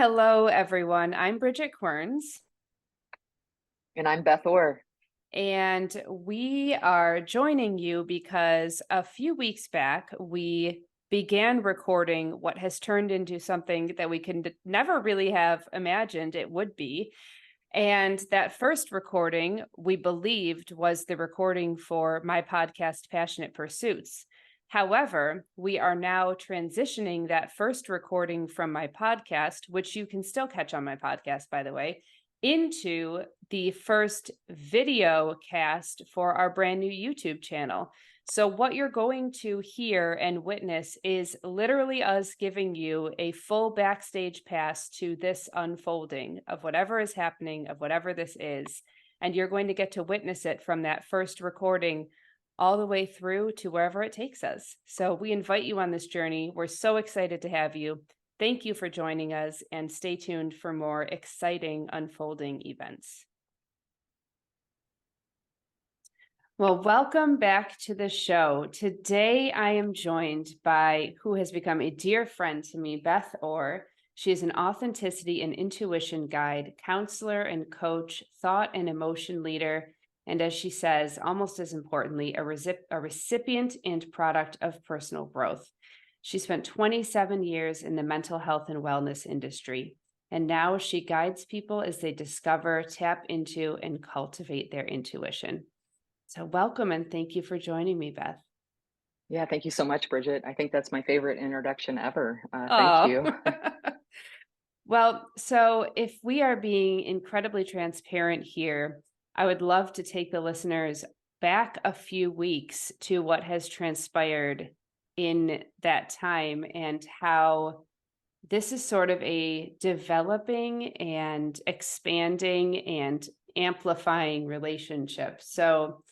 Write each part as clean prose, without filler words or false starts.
Hello, everyone. I'm Bridget Querns, And I'm Beth Orr. and we are joining you because a few weeks back we began recording what has turned into something that we can never really have imagined it would be. And that first recording we believed was the recording for my podcast, Passionate Pursuits. However, we are now transitioning that first recording from my podcast, which you can still catch on my podcast, by the way, into the first video cast for our brand new YouTube channel. So, what you're going to hear and witness is literally us giving you a full backstage pass to this unfolding of whatever is happening, of whatever this is. And you're going to get to witness it from that first recording all the way through to wherever it takes us. So, we invite you on this journey. We're so excited to have you. Thank you for joining us, and stay tuned for more exciting unfolding events. Well, welcome back to the show. Today, I am joined by who has become a dear friend to me, Beth Orr. She is an authenticity and intuition guide, counselor and coach, thought and emotion leader, and as she says, almost as importantly, a recipient and product of personal growth. She spent 27 years in the mental health and wellness industry, and now she guides people as they discover, tap into, and cultivate their intuition. So welcome and thank you for joining me, Beth. Yeah, thank you so much, Bridget. I think that's my favorite introduction ever. Thank Oh, you. well, so if we are being incredibly transparent here, I would love to take the listeners back a few weeks to what has transpired in that time and how this is sort of a developing and expanding and amplifying relationship. So,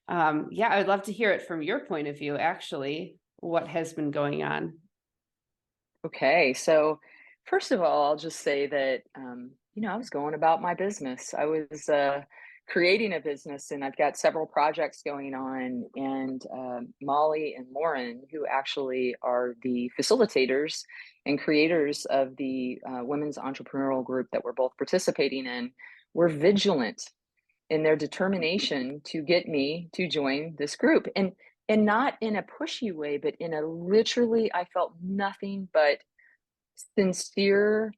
yeah, I'd love to hear it from your point of view, actually, what has been going on. Okay, so first of all, I'll just say that I was going about my business. I was creating a business, and I've got several projects going on. And Molly and Lauren, who actually are the facilitators and creators of the women's entrepreneurial group that we're both participating in, were vigilant in their determination to get me to join this group, and not in a pushy way, but in a literally, I felt nothing but sincere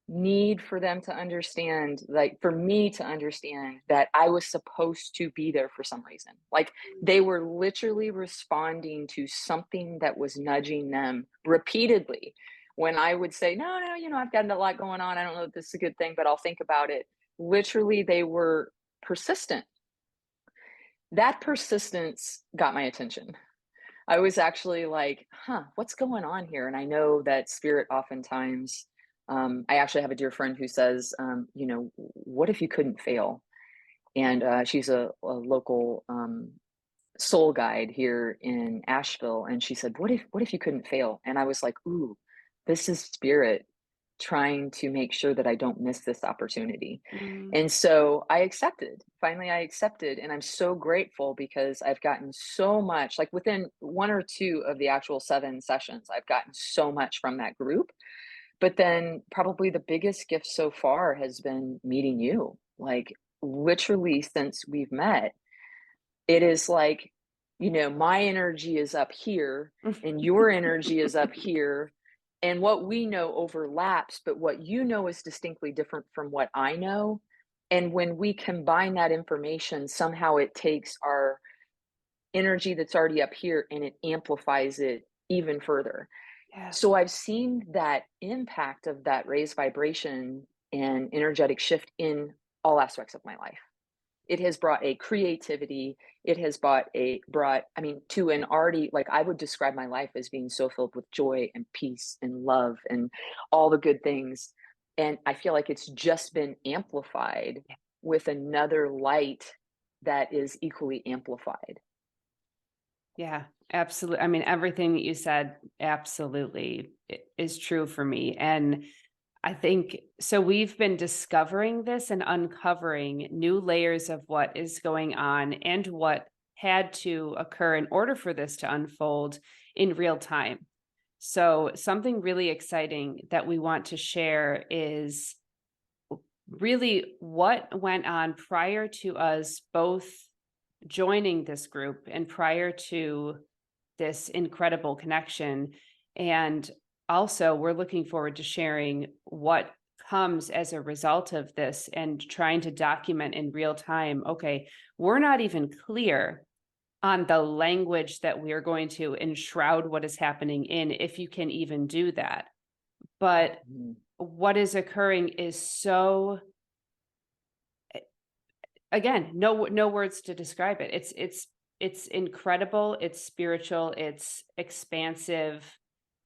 need for them to understand, like for me to understand that I was supposed to be there for some reason. Like they were literally responding to something that was nudging them repeatedly. When I would say, no, no, I've got a lot going on. I don't know if this is a good thing, but I'll think about it. Literally, they were persistent. That persistence got my attention. I was actually like, huh, what's going on here? And I know that spirit oftentimes, I actually have a dear friend who says, what if you couldn't fail? And she's a local soul guide here in Asheville. And she said, what if you couldn't fail? And I was like, ooh, this is spirit trying to make sure that I don't miss this opportunity. Mm, And so I accepted. Finally, I accepted. And I'm so grateful because I've gotten so much, like within one or two of the actual 7 sessions, I've gotten so much from that group. But then probably the biggest gift so far has been meeting you. Like literally since we've met, it is like, my energy is up here and your energy is up here. And what we know overlaps, but what you know is distinctly different from what I know. And when we combine that information, somehow it takes our energy that's already up here and it amplifies it even further. yes. So I've seen that impact of that raised vibration and energetic shift in all aspects of my life. It has brought a creativity. It has I mean, to an already, like, I would describe my life as being so filled with joy and peace and love and all the good things. And I feel like it's just been amplified with another light that is equally amplified. Yeah, absolutely. I mean, everything that you said absolutely is true for me. And I think so. We've been discovering this and uncovering new layers of what is going on and what had to occur in order for this to unfold in real time. So, something really exciting that we want to share is really what went on prior to us both joining this group and prior to this incredible connection. And also, we're looking forward to sharing what comes as a result of this and trying to document in real time. Okay, we're not even clear on the language that we are going to enshroud what is happening in, if you can even do that. But Mhm. what is occurring is so, again, no words to describe it. It's incredible, it's spiritual, it's expansive,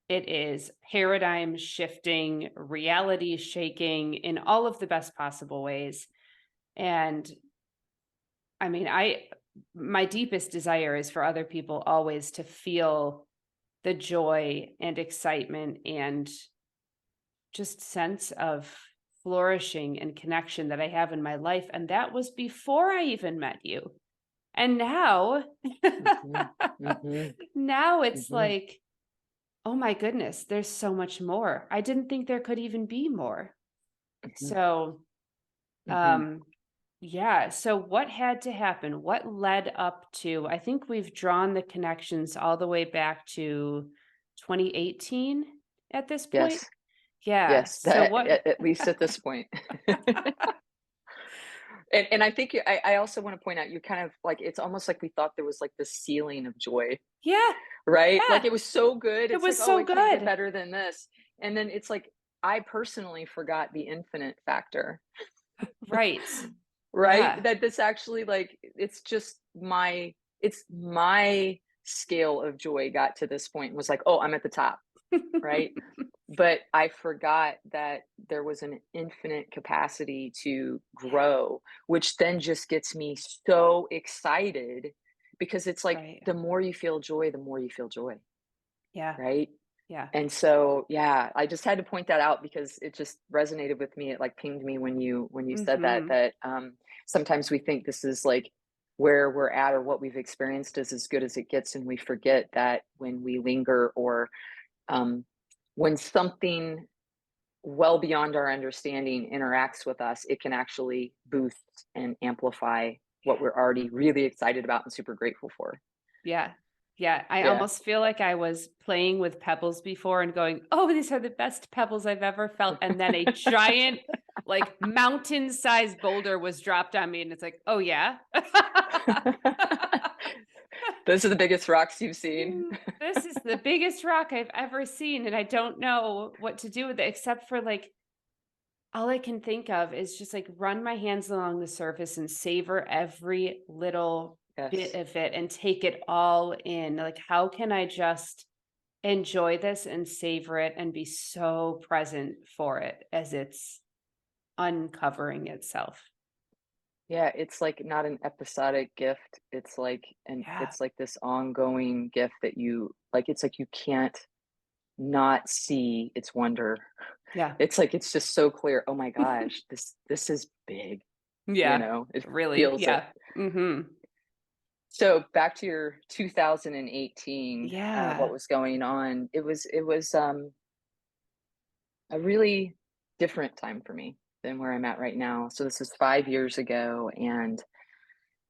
it is paradigm shifting, reality shaking in all of the best possible ways. And I mean, my deepest desire is for other people always to feel the joy and excitement and just sense of flourishing and connection that I have in my life. And that was before I even met you. And now, Mhm. Mhm. now it's Mhm. like, oh my goodness, there's so much more. I didn't think there could even be more. Mhm. So, Mhm. um, yeah. So what had to happen? What led up to, I think we've drawn the connections all the way back to 2018 at this point. Yes. Yeah. Yes. So That what at least at this point. And I think I also want to point out you kind of like it's almost like we thought there was like this ceiling of joy, Yeah, right? Like yeah. it was so good. It It's like, was oh, so it can't get good. better than this. And then it's like I personally forgot the infinite factor, Right. right? Yeah. That this actually like it's my scale of joy got to this point and was like, oh, I'm at the top, right? But I forgot that there was an infinite capacity to grow, which then just gets me so excited because it's like Right. the more you feel joy, the more you feel joy, Yeah. right? Yeah. And so, yeah, I just had to point that out because it just resonated with me. It like pinged me when you said that Mhm. sometimes we think this is like where we're at or what we've experienced is as good as it gets, and we forget that when we linger or um, when something well beyond our understanding interacts with us, it can actually boost and amplify what we're already really excited about and super grateful for. Yeah. Yeah. I Yeah. almost feel like I was playing with pebbles before and going, "Oh, these are the best pebbles I've ever felt." And then a giant, like, mountain-sized boulder was dropped on me, and it's like, "Oh, yeah?" Those are the biggest rocks you've seen. This is the biggest rock I've ever seen, and I don't know what to do with it except for, like, all I can think of is just, like, run my hands along the surface and savor every little bit Yes. of it and take it all in. Like, how can I just enjoy this and savor it and be so present for it as it's uncovering itself? Yeah, it's like not an episodic gift. Yeah. It's like this ongoing gift that you like it's like you can't not see its wonder. Yeah. It's like it's just so clear. Oh my gosh, this is big, you Yeah. know. It Really. feels it. Yeah. Mhm. So back to your 2018, what Yeah. was going on? It was a really different time for me than where I'm at right now. So this is 5 years ago, and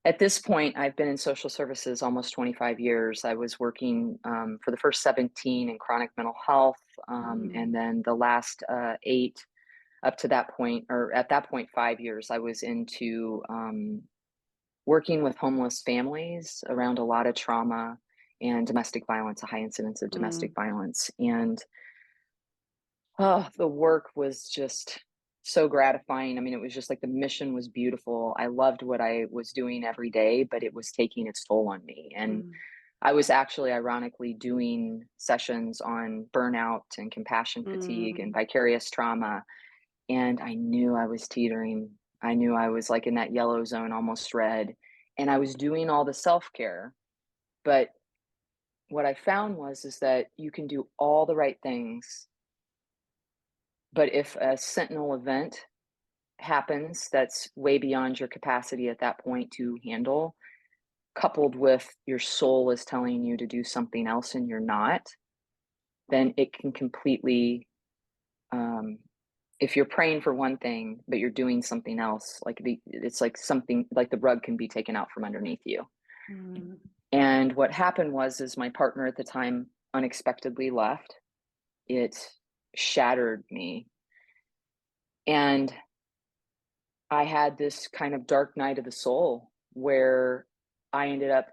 at this point, I've been in social services almost 25 years. I was working for the first 17 in chronic mental health, and Mm. then the last 8 up to that point, or at that point, 5 years, I was into working with homeless families around a lot of trauma and domestic violence, a high incidence of domestic Mm. violence. And oh, the work was just so gratifying. I mean, it was just like the mission was beautiful. I loved what I was doing every day, but it was taking its toll on me. And Mm. I was actually ironically doing sessions on burnout and compassion fatigue and Mm. vicarious trauma. And I knew I was teetering. I knew I was like in that yellow zone, almost red. And I was doing all the self care. But what I found was is that you can do all the right things, but if a sentinel event happens that's way beyond your capacity at that point to handle, coupled with your soul is telling you to do something else and you're not, then it can completely, if you're praying for one thing, but you're doing something else, like it's like something like the rug can be taken out from underneath you. Mm. And what happened is my partner at the time unexpectedly left. It shattered me. And I had this kind of dark night of the soul where I ended up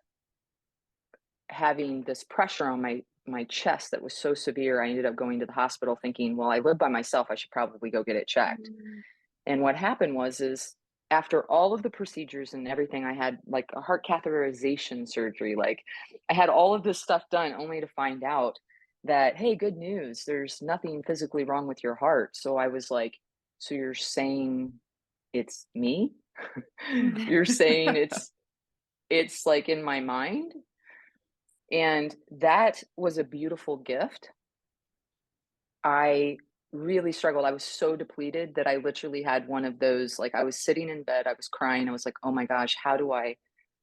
having this pressure on my chest that was so severe. I ended up going to the hospital thinking, well, I live by myself, I should probably go get it checked. Mm. And what happened is after all of the procedures and everything, I had like a heart catheterization surgery. Like I had all of this stuff done only to find out that, hey, good news, there's nothing physically wrong with your heart. So I was like, so you're saying it's me? You're saying it's like in my mind? And that was a beautiful gift. I really struggled. I was so depleted that I literally had one of those, like, I was sitting in bed, I was crying. I was like, oh my gosh, how do I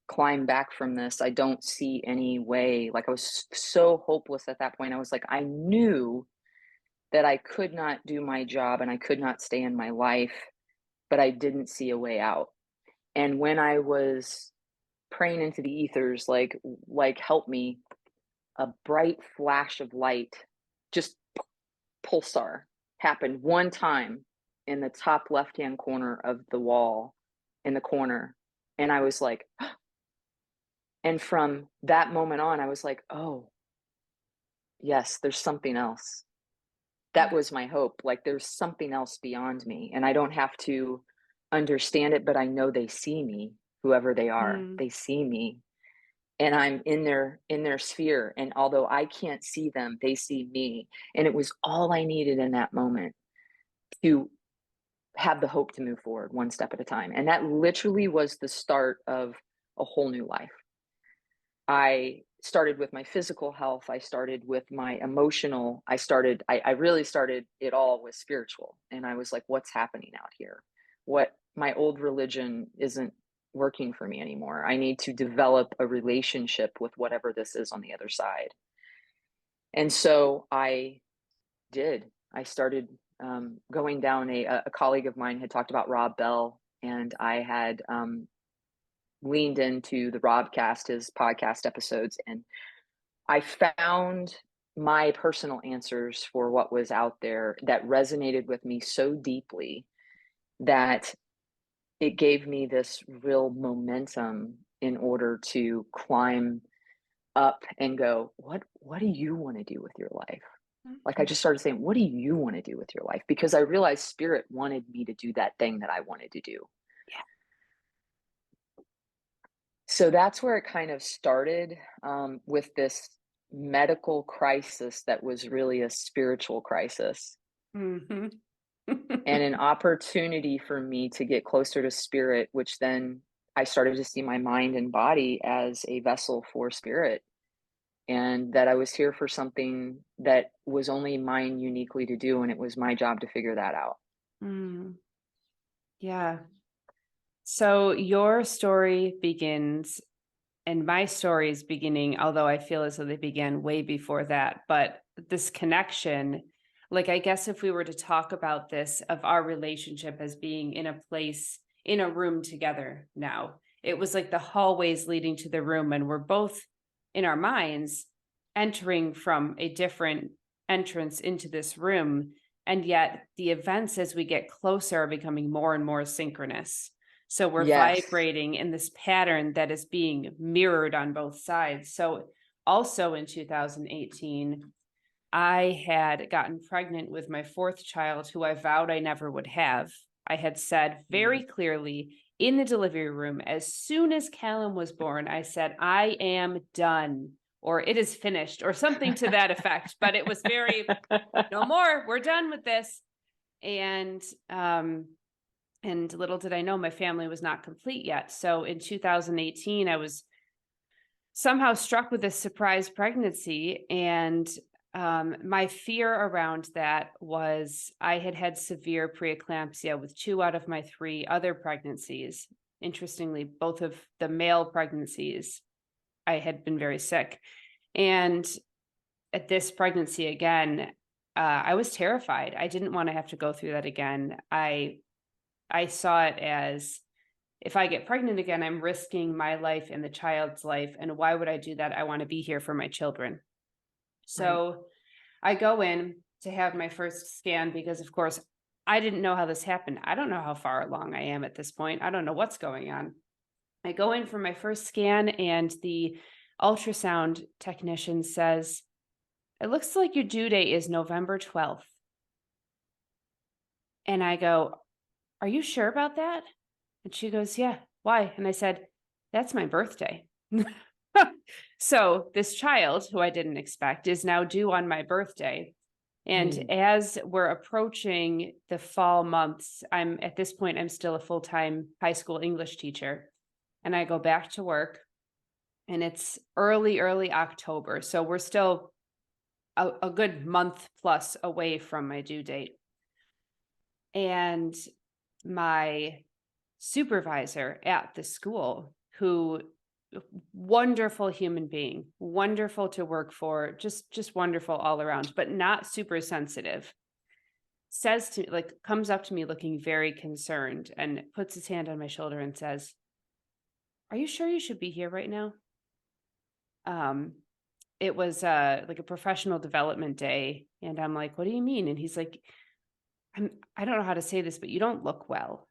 climb back from this? I don't see any way. Like, I was so hopeless at that point. I was like, I knew that I could not do my job and I could not stay in my life, but I didn't see a way out. And when I was praying into the ethers, like help me, a bright flash of light, just pulsar, happened one time in the top left hand corner of the wall in the corner. And I was like, and from that moment on, I was like, oh, yes, there's something else. That was my hope. Like, there's something else beyond me. And I don't have to understand it, but I know they see me, whoever they are. Mm. They see me. And I'm in their sphere. And although I can't see them, they see me. And it was all I needed in that moment to have the hope to move forward one step at a time. And that literally was the start of a whole new life. I started with my physical health. I started with my emotional. I really started it all with spiritual. And I was like, what's happening out here? What my old religion isn't working for me anymore. I need to develop a relationship with whatever this is on the other side. And so I did. I started going down a colleague of mine had talked about Rob Bell, and I had leaned into the Robcast, his podcast episodes, and I found my personal answers for what was out there that resonated with me so deeply that it gave me this real momentum in order to climb up and go, what do you want to do with your life? Like, I just started saying, what do you want to do with your life? Because I realized spirit wanted me to do that thing that I wanted to do. Yeah. So that's where it kind of started, with this medical crisis that was really a spiritual crisis Mhm. and an opportunity for me to get closer to spirit, which then I started to see my mind and body as a vessel for spirit, and that I was here for something that was only mine uniquely to do, and it was my job to figure that out. Mm. Yeah. So your story begins, and my story is beginning, although I feel as though they began way before that. But this connection, like, I guess if we were to talk about this, of our relationship as being in a place, in a room together now, it was like the hallways leading to the room, and we're both in our minds entering from a different entrance into this room. And yet the events as we get closer are becoming more and more synchronous. So we're Yes. vibrating in this pattern that is being mirrored on both sides. So also in 2018, I had gotten pregnant with my fourth child, who I vowed I never would have. I had said Mm. very clearly in the delivery room, as soon as Callum was born, I said, I am done, or it is finished, or something to that effect. But it was very, no more, we're done with this. And little did I know my family was not complete yet. So in 2018, I was somehow struck with this surprise pregnancy. And my fear around that was I had had severe preeclampsia with 2 out of my 3 other pregnancies. Interestingly, both of the male pregnancies, I had been very sick. And at this pregnancy again, I was terrified. I didn't want to have to go through that again. I saw it as, if I get pregnant again, I'm risking my life and the child's life. And why would I do that? I want to be here for my children. Right. So I go in to have my first scan because, of course, I didn't know how this happened. I don't know how far along I am at this point. I don't know what's going on. I go in for my first scan, and the ultrasound technician says, "It looks like your due date is November 12th." And I go, "Are you sure about that?" And she goes, "Yeah, why?" And I said, "That's my birthday." So this child, who I didn't expect, is now due on my birthday. And Mm. as we're approaching the fall months, at this point, I'm still a full-time high school English teacher. And I go back to work, and it's early October. So we're still a good month plus away from my due date. And my supervisor at the school, who, wonderful human being, wonderful to work for, just wonderful all around, but not super sensitive, says to me, like, comes up to me looking very concerned and puts his hand on my shoulder and says, "Are you sure you should be here right now?" Um, it was like a professional development day, and I'm like, "What do you mean?" And he's like, I don't know how to say this, but you don't look well."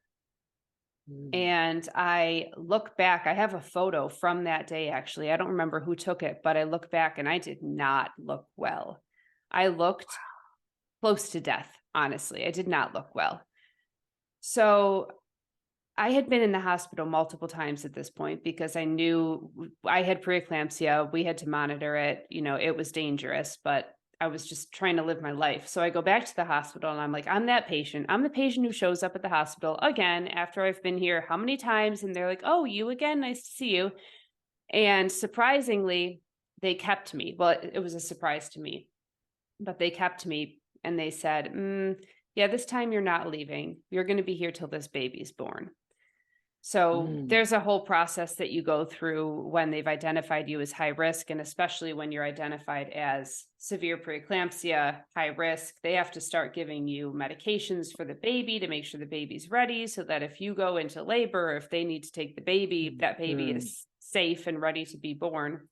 Mm. And I look back, I have a photo from that day, actually. I don't remember who took it, but I look back and I did not look well. I looked close to death, honestly. I did not look well. So I had been in the hospital multiple times at this point because I knew I had preeclampsia. We had to monitor it. It was dangerous, but I was just trying to live my life. So I go back to the hospital and I'm like, I'm that patient. I'm the patient who shows up at the hospital again after I've been here how many times? And they're like, "Oh, you again? Nice to see you." And surprisingly, they kept me. Well, it was a surprise to me, but they kept me, and they said, "Yeah, this time you're not leaving. You're going to be here till this baby's born." So Mm. there's a whole process that you go through when they've identified you as high risk, and especially when you're identified as severe preeclampsia, high risk, they have to start giving you medications for the baby to make sure the baby's ready, so that if you go into labor, or if they need to take the baby, that baby Mm. is safe and ready to be born.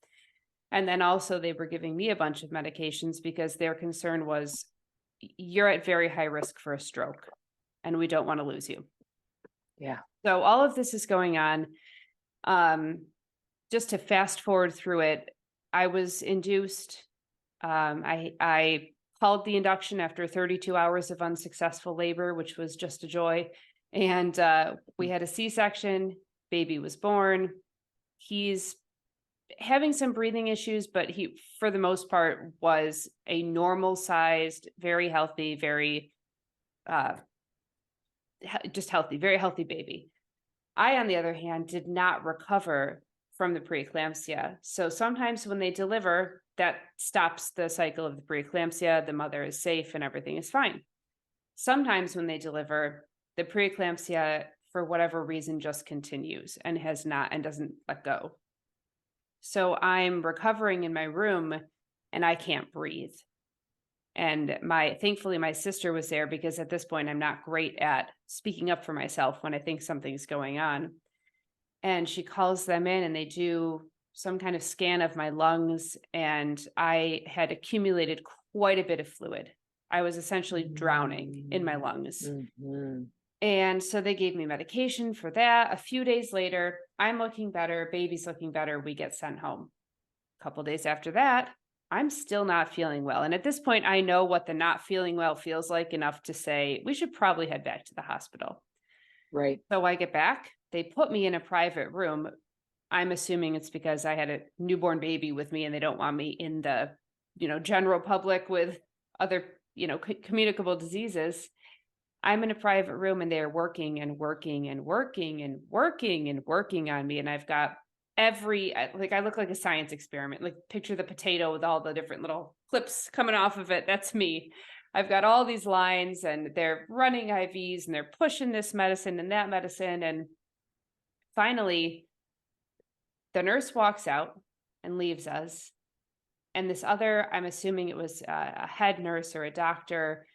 And then also they were giving me a bunch of medications because their concern was, you're at very high risk for a stroke and we don't want to lose you. Yeah. So all of this is going on. Um, just to fast forward through it, I was induced. I called the induction after 32 hours of unsuccessful labor, which was just a joy. And we Mm. had a C-section. Baby was born. He's having some breathing issues, but he, for the most part, was a normal sized, very healthy, very uh, just healthy, very healthy baby. I, on the other hand, did not recover from the preeclampsia. So sometimes when they deliver, that stops the cycle of the preeclampsia. The mother is safe and everything is fine. Sometimes when they deliver, the preeclampsia, for whatever reason, just continues and has not, and doesn't let go. So I'm recovering in my room and I can't breathe. And thankfully my sister was there, because at this point I'm not great at speaking up for myself when I think something's going on. And she calls them in and they do some kind of scan of my lungs, and I had accumulated quite a bit of fluid. I was essentially drowning in my Mm. lungs. Mhm. And so they gave me medication for that. A few days later, I'm looking better, baby's looking better, we get sent home. A couple days after that, I'm still not feeling well. And at this point, I know what the not feeling well feels like enough to say, we should probably head back to the hospital. Right. So I get back, they put me in a private room. I'm assuming it's because I had a newborn baby with me and they don't want me in the, general public with other, communicable diseases. I'm in a private room and they're working and working and working and working and working on me. And I've got I look like a science experiment. Like, picture the potato with all the different little clips coming off of it. That's me. I've got all these lines and they're running IVs and they're pushing this medicine and that medicine. And finally, the nurse walks out and leaves us. And this other, I'm assuming it was a head nurse or a doctor.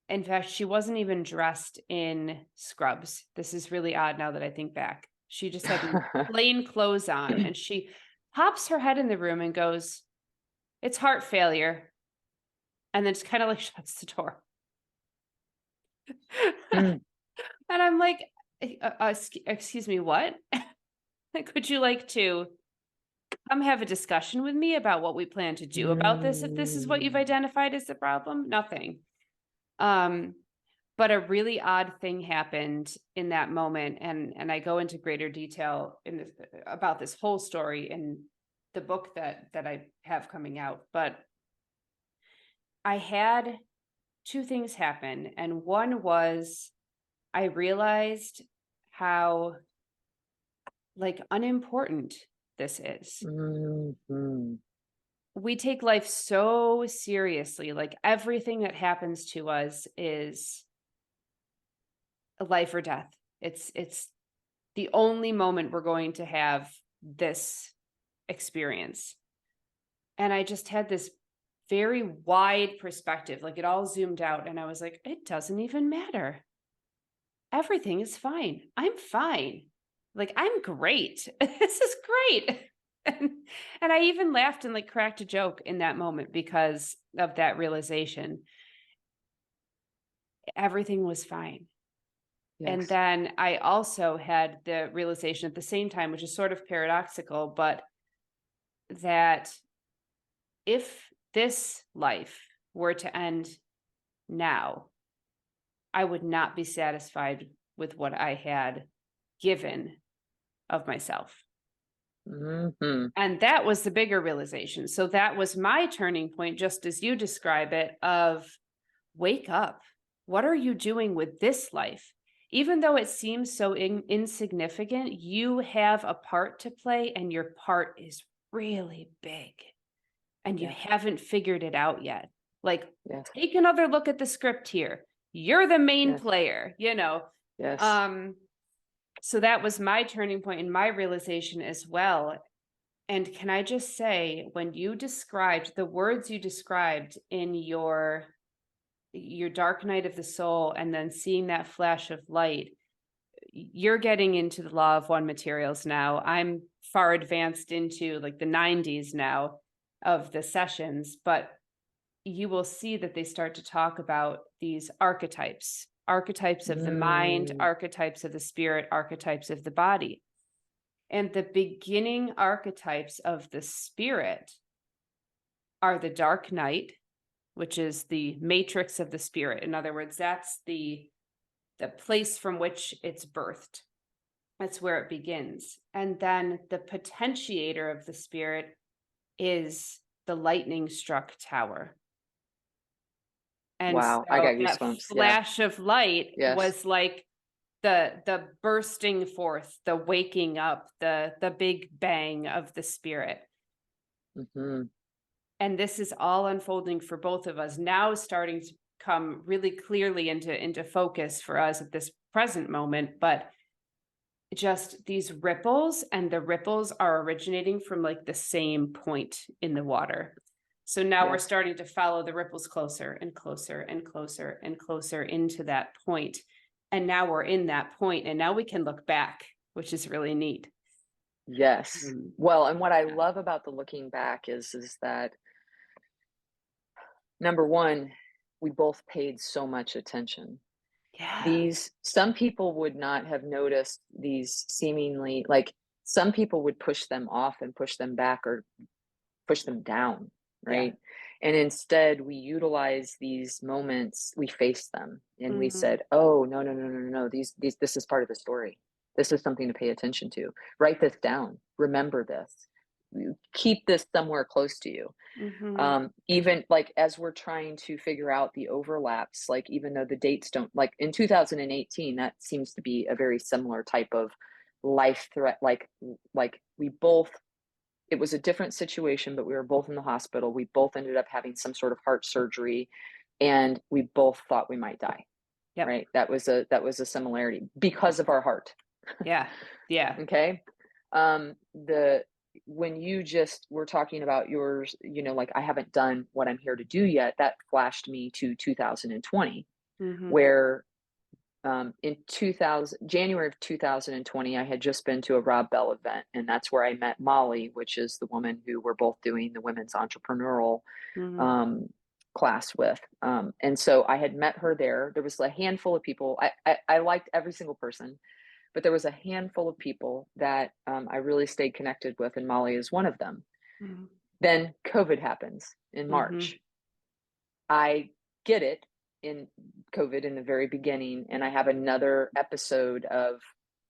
In fact, she wasn't even dressed in scrubs. This is really odd now that I think back. She just had these plain clothes on, and she pops her head in the room and goes, "It's heart failure." And then just kind of like shuts the door. Mm. And I'm like, excuse me, what? Could you like to come have a discussion with me about what we plan to do about this if this is what you've Mm. identified as the problem? Nothing. Um, but a really odd thing happened in that moment, and I go into greater detail in this, about this whole story in the book that I have coming out. But I had two things happen, and one was I realized how like unimportant this is. Mhm. We take life so seriously. Like everything that happens to us is life or death. It's the only moment we're going to have this experience. And I just had this very wide perspective. Like it all zoomed out, and I was like, it doesn't even matter. Everything is fine. I'm fine. Like I'm great. This is great. And, and I even laughed and like cracked a joke in that moment because of that realization. Everything was fine. And Yes. then I also had the realization at the same time, which is sort of paradoxical, but that if this life were to end now, I would not be satisfied with what I had given of myself. Mhm. And that was the bigger realization. So that was my turning point, just as you describe it, of wake up. What are you doing with this life? Even though it seems so insignificant, you have a part to play, and your part is really big, and you Yes. haven't figured it out yet. Like, Yes. take another look at the script here. You're the main Yes. player, you know. Yes. Um, so that was my turning point and my realization as well. And can I just say, when you described the words you described in your dark night of the soul, and then seeing that flash of light, you're getting into the law of one materials now. I'm far advanced into like the 90s now of the sessions, but you will see that they start to talk about these archetypes of the mind, Mm. archetypes of the spirit, archetypes of the body. And the beginning archetypes of the spirit are the dark night, which is the matrix of the spirit. In other words, that's the place from which it's birthed. That's where it begins. And then the potentiator of the spirit is the lightning struck tower. And Wow, I so got that goosebumps. Yeah. flash of light Yes. was like the bursting forth, the waking up, the big bang of the spirit. Mhm. And this is all unfolding for both of us now, starting to come really clearly into focus for us at this present moment. But just these ripples, and the ripples are originating from like the same point in the water. So now we're Yes. starting to follow the ripples closer and closer and closer and closer into that point. And now we're in that point, and now we can look back, which is really neat. Yes. Mm, Well, and what I yeah. love about the looking back is that number one, we both paid so much attention. Yeah. These some people would not have noticed these seemingly like some people would push them off and push them back or push them down, Yeah. right? And instead, we utilize these moments, we face them, and we Mm, said, "Oh, no, no, no, no, no, no. These, this is part of the story. This is something to pay attention to. Write this down. Remember this. Keep this somewhere close to you." mhm. Even like as we're trying to figure out the overlaps, like even though the dates don't like in 2018, that seems to be a very similar type of life threat. Like we both it was a different situation, but we were both in the hospital. We both ended up having some sort of heart surgery, and we both thought we might die, Yep. right? That was a similarity because of our heart. Yeah. Yeah. Okay. The when you just were talking about yours, like I haven't done what I'm here to do yet, that flashed me to 2020, Mm-hmm. where in January of 2020, I had just been to a Rob Bell event, and that's where I met Molly, which is the woman who we're both doing the women's entrepreneurial Mm-hmm. um, class with. And so I had met her there. There was a handful of people. I liked every single person, but there was a handful of people that I really stayed connected with, and Molly is one of them. Mm-hmm. Then COVID happens in Mm-hmm. March. I get it in COVID in the very beginning, and I have another episode of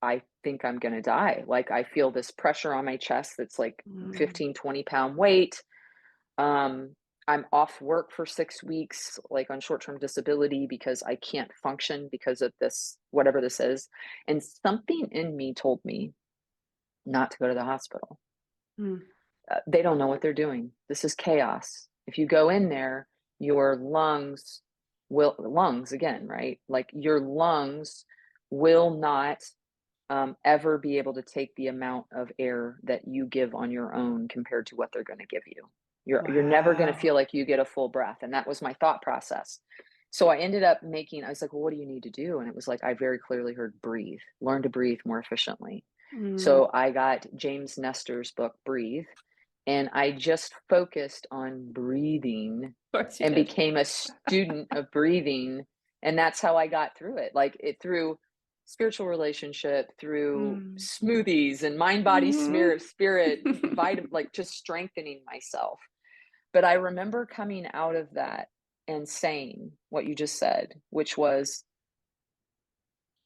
I think I'm going to die. Like I feel this pressure on my chest that's like Mm-hmm. 15, 20 pound weight. Um, I'm off work for 6 weeks, like on short-term disability because I can't function because of this, whatever this is. And something in me told me not to go to the hospital. They don't know what they're doing. This is chaos. If you go in there, your lungs again, right? Like your lungs will not ever be able to take the amount of air that you give on your own compared to what they're going to give you. You're never going to Wow. feel like you get a full breath, and that was my thought process. So I ended up I was like, well, what do you need to do? And it was like I very clearly heard breathe, learn to breathe more efficiently. Mm. So I got James Nestor's book, Breathe, and I just focused on breathing Of course you and did. became a student of breathing. And that's how I got through it. Like it through spiritual relationship, through Mm. smoothies and mind, body, Mhm. spirit, vitamin, like just strengthening myself. But I remember coming out of that and saying what you just said, which was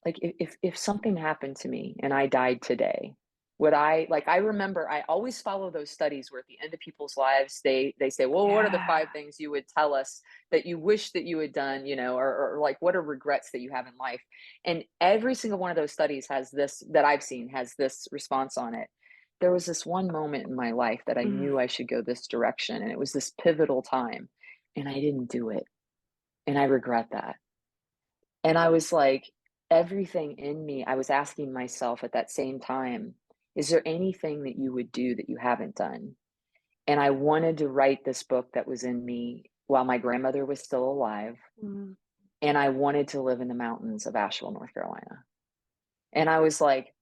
like if something happened to me and I died today, would I remember I always follow those studies where at the end of people's lives they say, well, what are the Yeah. 5 things you would tell us that you wish that you had done, or like what are regrets that you have in life? And every single one of those studies has this that I've seen has this response on it. There was this one moment in my life that I Mm. knew I should go this direction, and it was this pivotal time, and I didn't do it, and I regret that. And I was like, everything in me, I was asking myself at that same time, is there anything that you would do that you haven't done? And I wanted to write this book that was in me while my grandmother was still alive. Mm. And I wanted to live in the mountains of Asheville, North Carolina. And I was like,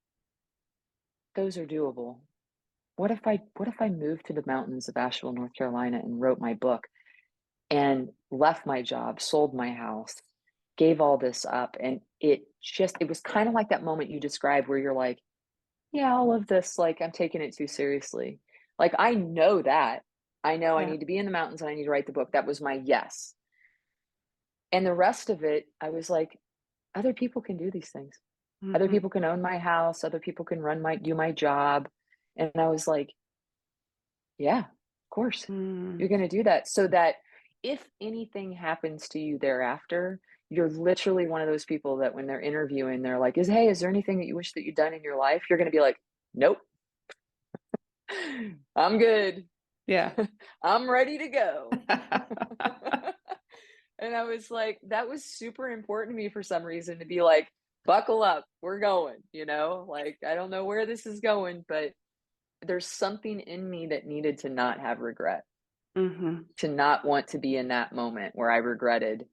those are doable. What if I moved to the mountains of Asheville, North Carolina and wrote my book and left my job, sold my house, gave all this up. And it was kind of like that moment you described where you're like, yeah, all of this, like, I'm taking it too seriously. Like, I know that. I know I Yeah. need to be in the mountains and I need to write the book. That was my yes. And the rest of it, I was like, other people can do these things. Other Mhm. people can own my house. Other people can do my job. And I was like, yeah, of course, Mm. you're going to do that so that if anything happens to you thereafter, you're literally one of those people that when they're interviewing, they're like, is there anything that you wish that you'd done in your life? You're going to be like, nope, I'm good. Yeah. I'm ready to go. And I was like, that was super important to me for some reason to be like, buckle up, we're going, like, I don't know where this is going, but there's something in me that needed to not have regret, Mhm. to not want to be in that moment where I regretted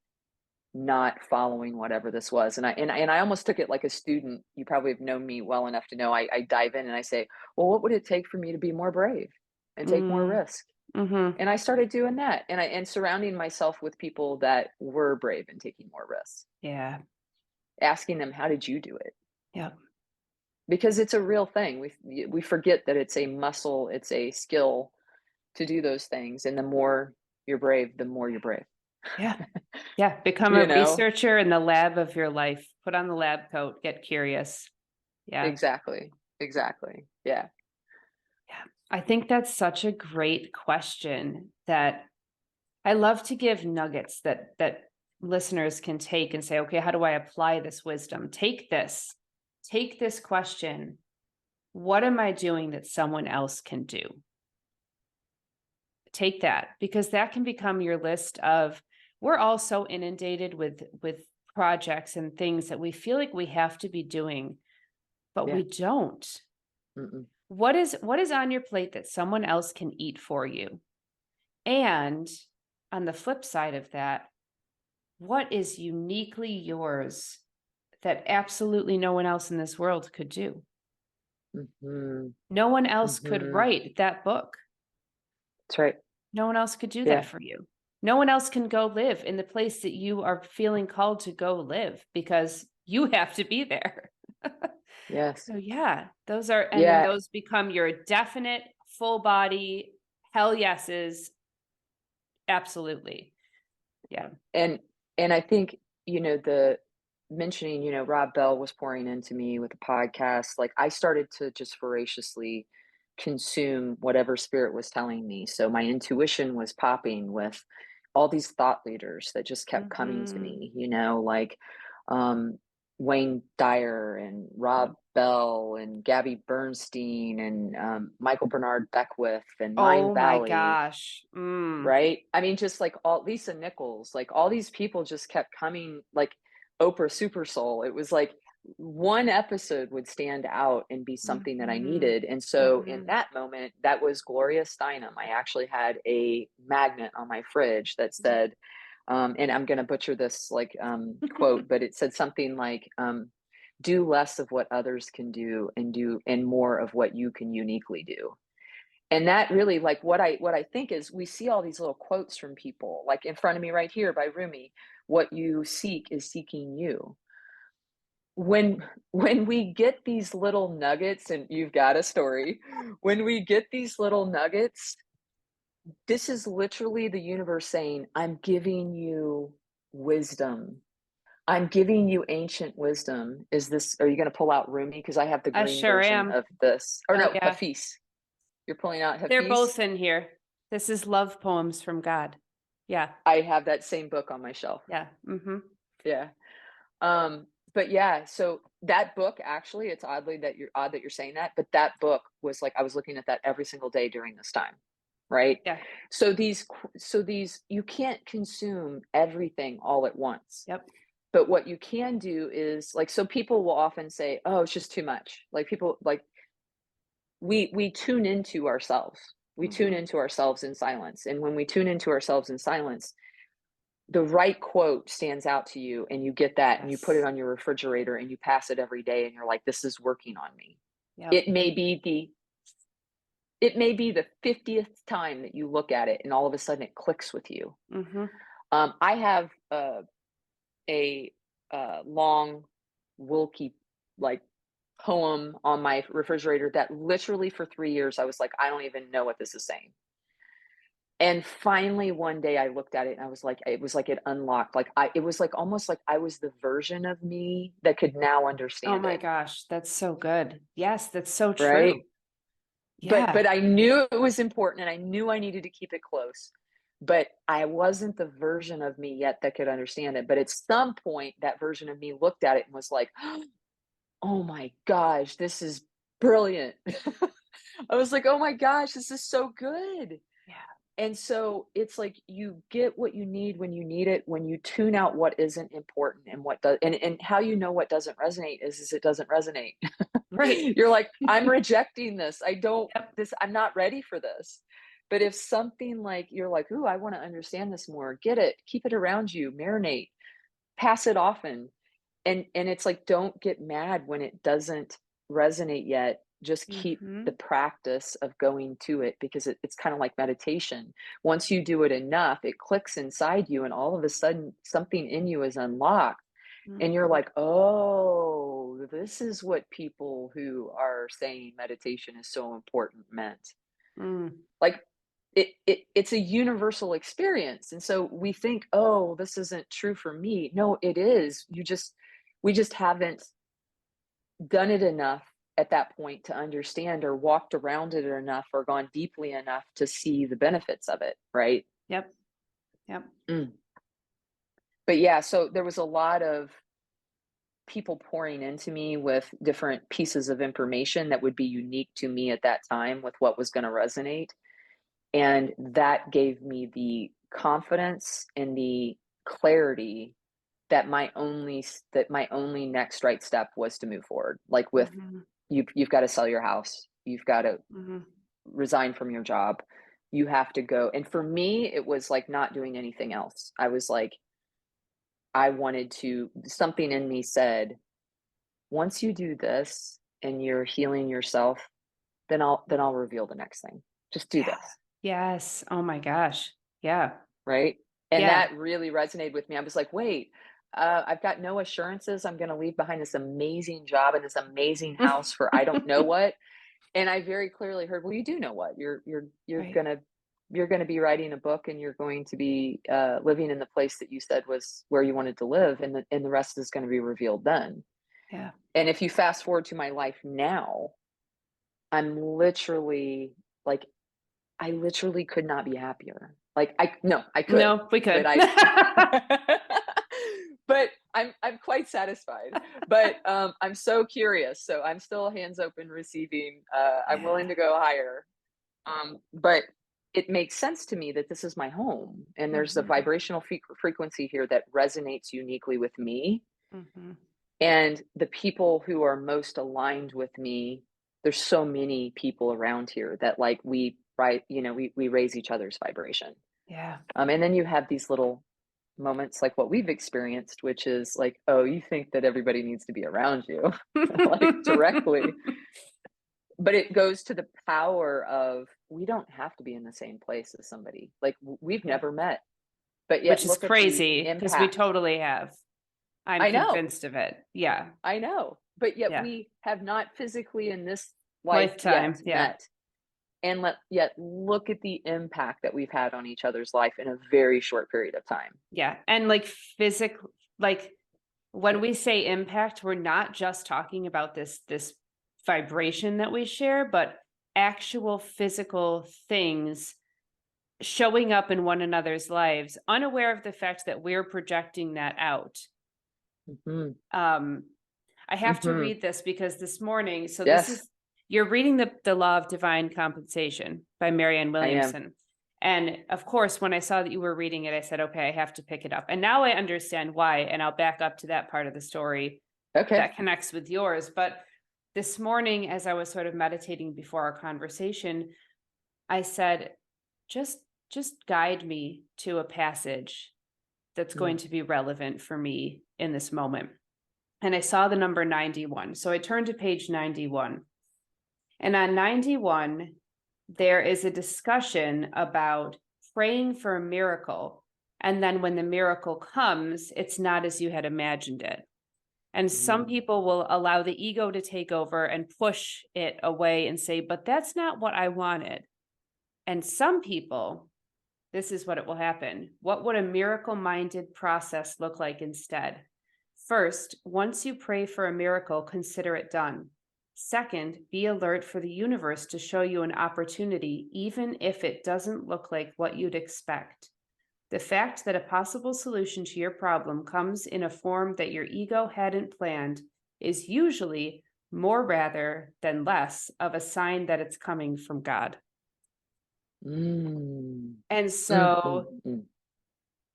not following whatever this was. And I almost took it like a student. You probably have known me well enough to know I dive in and I say, well, what would it take for me to be more brave and take more Mm. risk? Mhm. And I started doing that, and surrounding myself with people that were brave and taking more risks, Yeah. asking them, how did you do it? Yep. Because it's a real thing. We forget that it's a muscle, it's a skill to do those things, and the more you're brave, the more you're brave. Yeah. Yeah. Become You a know? researcher in the lab of your life. Put on the lab coat, get curious. Yeah. Exactly. Exactly. Yeah. Yeah. I think that's such a great question that I love to give nuggets that listeners can take and say, okay, how do I apply this wisdom? Take this question. What am I doing that someone else can do? Take that, because that can become your list of, we're all so inundated with projects and things that we feel like we have to be doing, but Yeah. we don't. Mm-mm. What is on your plate that someone else can eat for you? And on the flip side of that, what is uniquely yours that absolutely no one else in this world could do? Mhm. No one else could Mhm. write that book. That's right. No one else could do that Yeah. for you. No one else can go live in the place that you are feeling called to go live because you have to be there. Yes. So yeah, those are, and then Yeah. those become your definite full body hell yeses. Absolutely. Yeah. And I think, the mentioning, Rob Bell was pouring into me with the podcast, like I started to just voraciously consume whatever spirit was telling me. So my intuition was popping with all these thought leaders that just kept coming to Mhm. me, like um Wayne Dyer and Rob Yep. Bell and Gabby Bernstein and Michael Bernard Beckwith and Mind Oh my Valley. gosh. Mm. Right? I mean, just like all Lisa Nichols, like all these people just kept coming, like Oprah Super Soul. It was like one episode would stand out and be something that I Mhm. needed. And so in Mhm. that moment, that was Gloria Steinem. I actually had a magnet on my fridge that said, and I'm going to butcher this like quote, but it said something like, do less of what others can do and more of what you can uniquely do. And that really, like, what I think is we see all these little quotes from people like in front of me right here by Rumi. What you seek is seeking you. When we get these little nuggets, and you've got a story, when we get these little nuggets, this is literally the universe saying, I'm giving you wisdom. I'm giving you ancient wisdom. Are you going to pull out Rumi? Because I have the I green sure version am. of this. Or Oh no, yeah. Hafiz. You're pulling out They're Hafiz? both in here. This is Love Poems from God. Yeah. I have that same book on my shelf. Yeah. Mhm. Yeah. But yeah, so that book actually, it's odd that you're saying that, but that book was like I was looking at that every single day during this time, right? Yeah. So these you can't consume everything all at once. Yep. But what you can do is like so people will often say, "Oh, it's just too much." Like people like we tune into ourselves. We tune Mhm. into ourselves in silence. And when we tune into ourselves in silence, the right quote stands out to you and you get that and you put it Yes. on your refrigerator and you pass it every day and you're like, this is working on me. Yep. It may be the 50th time that you look at it and all of a sudden it clicks with you. Mhm. I have a long Wilkie like poem on my refrigerator that literally for 3 years I was like, I don't even know what this is saying. And finally, one day I looked at it and I was like, it was like it unlocked. It was like almost like I was the version of me that could now Oh understand my it. gosh, that's so good. Yes, that's so Right. true. But Yeah. I knew it was important and I knew I needed to keep it close. But I wasn't the version of me yet that could understand it. But at some point, that version of me looked at it and was like, oh my gosh, this is brilliant. I was like, oh my gosh, this is so good. Yeah. And so it's like you get what you need when you need it, when you tune out what isn't important and what does and how you know what doesn't resonate is it doesn't resonate. Right. You're like, I'm rejecting this. Yep. I'm not ready for this. But if something like you're like, ooh, I want to understand this more, get it, keep it around you, marinate, pass it often. And it's like, don't get mad when it doesn't resonate yet. Just keep the Mhm. practice of going to it because it's kind of like meditation. Once you do it enough, it clicks inside you, and all of a sudden, something in you is unlocked. And you're Mhm. like, oh, this is what people who are saying meditation is so important meant. Mm. Like, it's a universal experience. And so we think, oh, this isn't true for me. No, it is. We just haven't done it enough at that point to understand or walked around it enough or gone deeply enough to see the benefits of it, right? Yep. Yep. Mm. But yeah, so there was a lot of people pouring into me with different pieces of information that would be unique to me at that time with what was going to resonate. And that gave me the confidence and the clarity that my only next right step was to move forward. Like with Mhm. you've got to sell your house. You've got to Mhm. resign from your job. You have to go. And for me, it was like not doing anything else. I was like, I wanted to, something in me said, once you do this and you're healing yourself, then I'll reveal the next thing. Just do Yeah. this. Yes. Oh my gosh. Yeah. Right. And Yeah. that really resonated with me. I was like, wait, I've got no assurances I'm going to leave behind this amazing job and this amazing house for I don't know what. And I very clearly heard, well, you do know what you're Right. gonna be writing a book, and you're going to be living in the place that you said was where you wanted to live, and the rest is going to be revealed then. Yeah. And if you fast forward to my life now, I'm literally like, I literally could not be happier. Like I no, I could, No, we but could. I but I'm quite satisfied. But I'm so curious. So I'm still hands open receiving. I'm Yeah. willing to go higher. But it makes sense to me that this is my home, and there's a Mhm. vibrational frequency here that resonates uniquely with me. Mhm. And the people who are most aligned with me, there's so many people around here that like we right, we raise each other's vibration. Yeah. And then you have these little moments like what we've experienced, which is like, oh, you think that everybody needs to be around you, like directly. But it goes to the power of we don't have to be in the same place as somebody. Like we've Yeah. never met, but Which yet is look at the crazy because we impact. totally have. I'm I know, convinced of it. Yeah. I know. But yet Yeah. we have not physically in this life yet Lifetime. Yeah. met. And yet look at the impact that we've had on each other's life in a very short period of time. Yeah. And like physical, like when we say impact, we're not just talking about this vibration that we share, but actual physical things showing up in one another's lives, unaware of the fact that we're projecting that out. Hmm. Um, I have to Hmm. read this because this morning, so this Yes, is you're reading the Law of Divine Compensation by Marianne I am. Williamson. And of course, when I saw that you were reading it, I said, okay, I have to pick it up. And now I understand why. And I'll back up to that part of the story Okay. that connects with yours. But this morning, as I was sort of meditating before our conversation, I said, just just guide me to a passage that's Mm. going to be relevant for me in this moment. And I saw the number 91. So I turned to page 91. And on 91, there is a discussion about praying for a miracle. And then when the miracle comes, it's not as you had imagined it. And some Mm. people will allow the ego to take over and push it away and say, but that's not what I wanted. And some people, this is what it will happen. What would a miracle minded process look like instead? First, once you pray for a miracle, consider it done. Second, be alert for the universe to show you an opportunity, even if it doesn't look like what you'd expect. The fact that a possible solution to your problem comes in a form that your ego hadn't planned is usually more rather than less of a sign that it's coming from God. Mm. And Mm, mm, so, mm.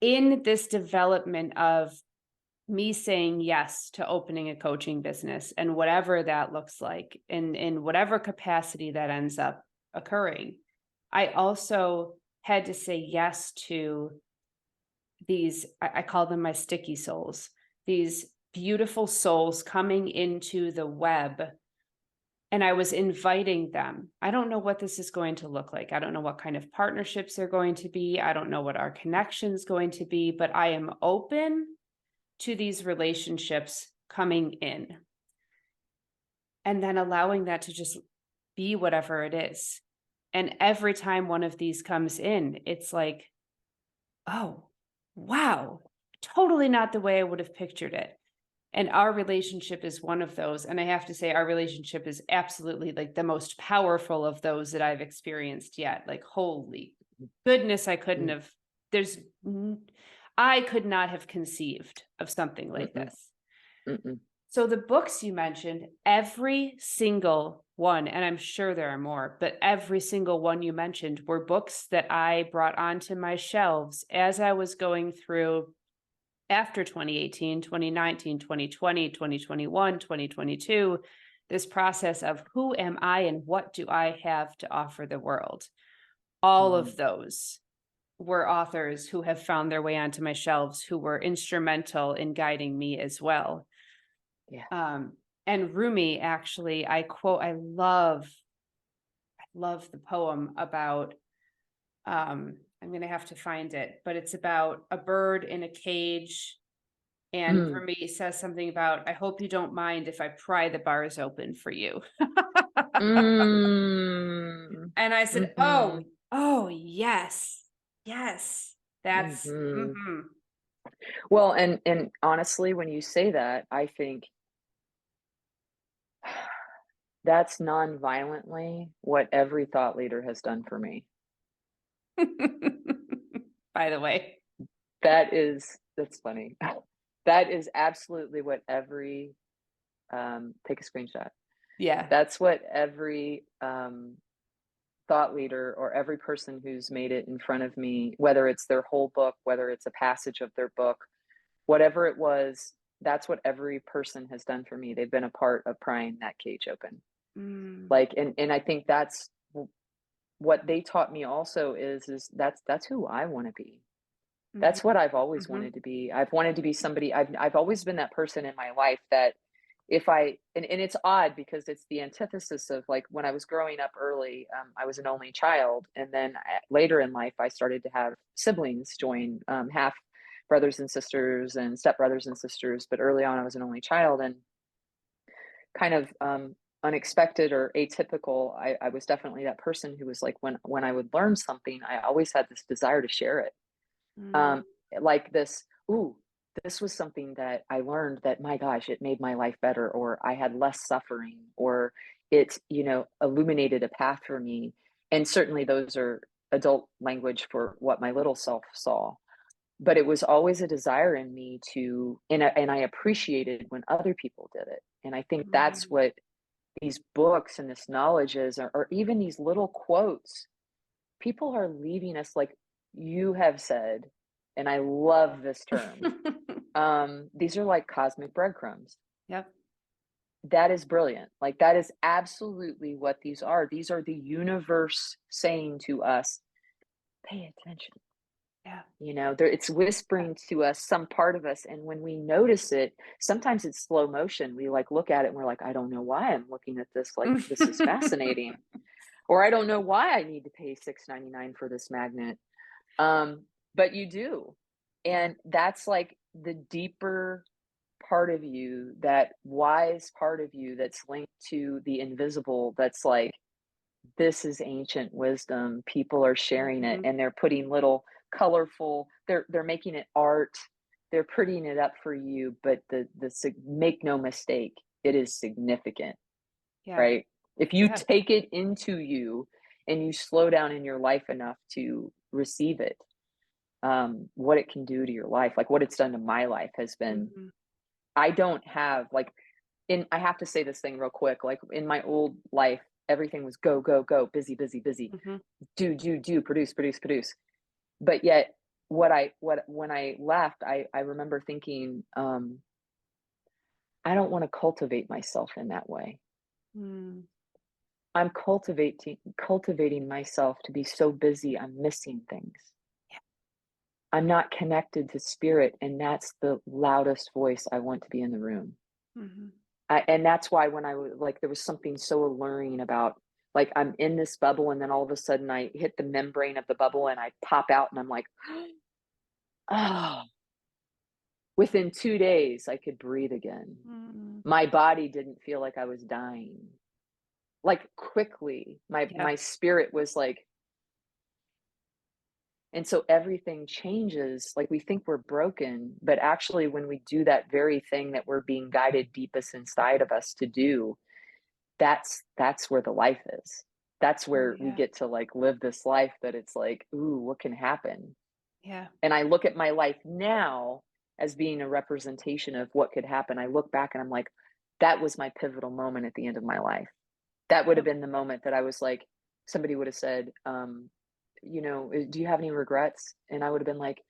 in this development of me saying yes to opening a coaching business and whatever that looks like in whatever capacity that ends up occurring, I also had to say yes to these, I call them my sticky souls, these beautiful souls coming into the web. And I was inviting them. I don't know what this is going to look like. I don't know what kind of partnerships they're going to be. I don't know what our connection is going to be, but I am open to these relationships coming in and then allowing that to just be whatever it is. And every time one of these comes in, it's like, oh, wow, totally not the way I would have pictured it. And our relationship is one of those. And I have to say, our relationship is absolutely like the most powerful of those that I've experienced yet. Like, holy goodness, I couldn't Mm. have, there's, I could not have conceived of something like Mm-mm. this. Mm-mm. So the books you mentioned, every single one, and I'm sure there are more, but every single one you mentioned were books that I brought onto my shelves as I was going through after 2018, 2019, 2020, 2021, 2022, this process of who am I and what do I have to offer the world? All Mm, of those were authors who have found their way onto my shelves who were instrumental in guiding me as well. yeah. And Rumi, actually, I love the poem about, I'm going to have to find it, but it's about a bird in a cage. And Mm, Rumi says something about, I hope you don't mind if I pry the bars open for you. mm, And I said, mhm, oh, yes, yes, that's, mhm. mhm. Well, and honestly, when you say that, I think that's non-violently what every thought leader has done for me. By the way, That's funny. That is absolutely what every take a screenshot. yeah. That's what every thought leader or every person who's made it in front of me, whether it's their whole book, whether it's a passage of their book, whatever it was, that's what every person has done for me. They've been a part of prying that cage open. Mm, Like, and I think that's what they taught me also is that's who I want to be. That's mhm, what I've always mhm, wanted to be. I've wanted to be somebody. I've always been that person in my life that if I and it's odd because it's the antithesis of like when I was growing up early, I was an only child, and then later in life I started to have siblings join, half brothers and sisters and stepbrothers and sisters. But early on, I was an only child, and kind of unexpected or atypical. I was definitely that person who was like when I would learn something, I always had this desire to share it. mm, Um, like this, ooh, this was something that I learned that my gosh, it made my life better, or I had less suffering, or it, illuminated a path for me. And certainly those are adult language for what my little self saw. But it was always a desire in me to, and I appreciated when other people did it. And I think that's mm. what these books and this knowledge is, or even these little quotes people are leaving us like you have said, and I love this term. These are like cosmic breadcrumbs. Yep. That is brilliant. Like that is absolutely what these are. These are the universe saying to us, pay attention. Yeah. It's whispering to us some part of us, and when we notice it, sometimes it's slow motion. We like look at it and we're like, I don't know why I'm looking at this. Like this is fascinating, or I don't know why I need to pay $6.99 for this magnet. Um, but you do. Yeah. And that's like the deeper part of you, that wise part of you that's linked to the invisible, that's like, this is ancient wisdom. People are sharing it Mhm. and they're putting little colorful, they're making it art, they're prettying it up for you, but make no mistake, it is significant, Yeah. right? If you Yeah. take it into you and you slow down in your life enough to receive it, what it can do to your life, like what it's done to my life has been, Mhm. I don't have like I have to say this thing real quick. Like in my old life, everything was go, go, go, busy, busy, busy, Mhm. do, produce, produce, produce. But yet what when I left, I remember thinking, I don't want to cultivate myself in that way. Mm. I'm cultivating myself to be so busy I'm missing things. Yeah. I'm not connected to spirit, and that's the loudest voice I want to be in the room. Mhm. And that's why when I was like, there was something so alluring about, like, I'm in this bubble, and then all of a sudden I hit the membrane of the bubble and I pop out, and I'm like, oh, within 2 days I could breathe again. Mm. My body didn't feel like I was dying. Like quickly, Yeah. my spirit was like, and so everything changes. Like we think we're broken, but actually, when we do that very thing that we're being guided deepest inside of us to do, that's where the life is. That's Oh, where we yeah. get to like live this life that it's like, ooh, what can happen? Yeah. And I look at my life now as being a representation of what could happen. I look back and I'm like, that was my pivotal moment at the end of my life. That would have Yep. been the moment that I was like, somebody would have said, do you have any regrets? And I would have been like,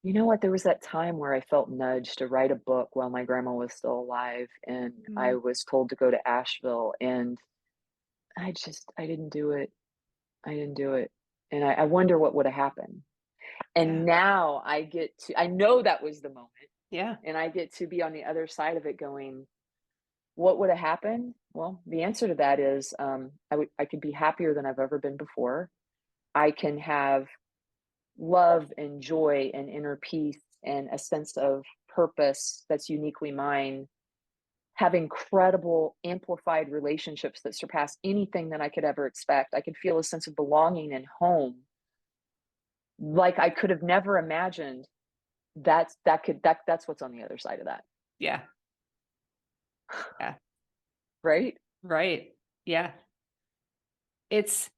You know what? There was that time where I felt nudged to write a book while my grandma was still alive, and I Mm, was told to go to Asheville, and I didn't do it. I didn't do it. And I wonder what would have happened. yeah. And now I know that was the moment, Yeah. and I get to be on the other side of it going, what would have happened? Well, the answer to that is I could be happier than I've ever been before. I can have love and joy and inner peace and a sense of purpose that's uniquely mine, have incredible amplified relationships that surpass anything that I could ever expect. I could feel a sense of belonging and home like I could have never imagined. That's what's on the other side of that, Yeah. Yeah. right? Right. Yeah. It's,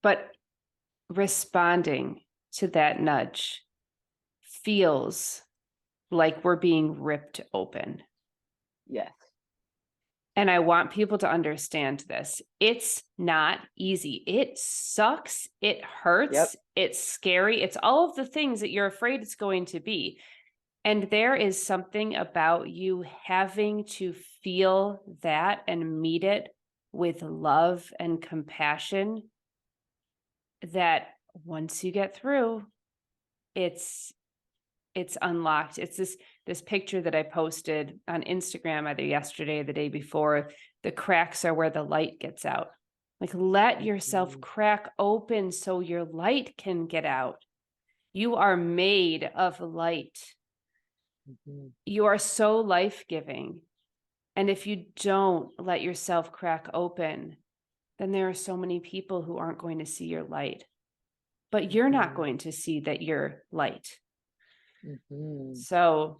but responding to that nudge feels like we're being ripped open. Yes. And I want people to understand this. It's not easy. It sucks. It Yep. hurts. It's scary. It's all of the things that you're afraid it's going to be. And there is something about you having to feel that and meet it with love and compassion that once you get through, it's unlocked. It's this picture that I posted on Instagram either yesterday or the day before. The cracks are where the light gets out. Like, let yourself Mhm, crack open so your light can get out. You are made of light. mhm, You are so life-giving. And if you don't let yourself crack open, then there are so many people who aren't going to see your light. But you're not mhm, going to see that you're light. mhm. So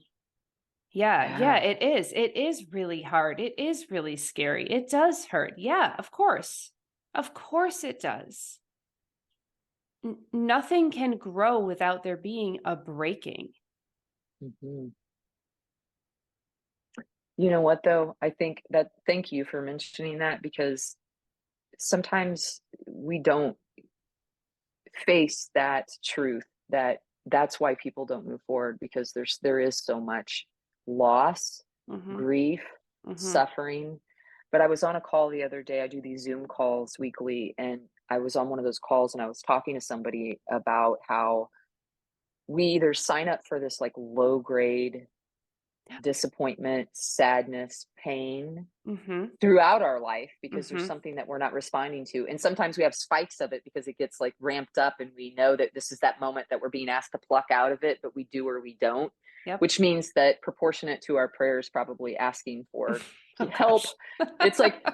yeah, Yeah. it is. It is really hard. It is really scary. It does hurt. Yeah, of course. Of course it does. Nothing can grow without there being a breaking. Mhm. You know what, though? I think that thank you for mentioning that because sometimes we don't face that truth that that's why people don't move forward because there is so much loss, Mhm. grief, Mhm. suffering. But I was on a call the other day. I do these Zoom calls weekly, and I was on one of those calls and I was talking to somebody about how we either sign up for this like low grade disappointment, sadness, pain, Mhm. throughout our life because there's Mhm. something that we're not responding to. And sometimes we have spikes of it because it gets like ramped up and we know that this is that moment that we're being asked to pluck out of it, but we do or we don't, Yep. which means that proportionate to our prayers, probably asking for Oh help. gosh.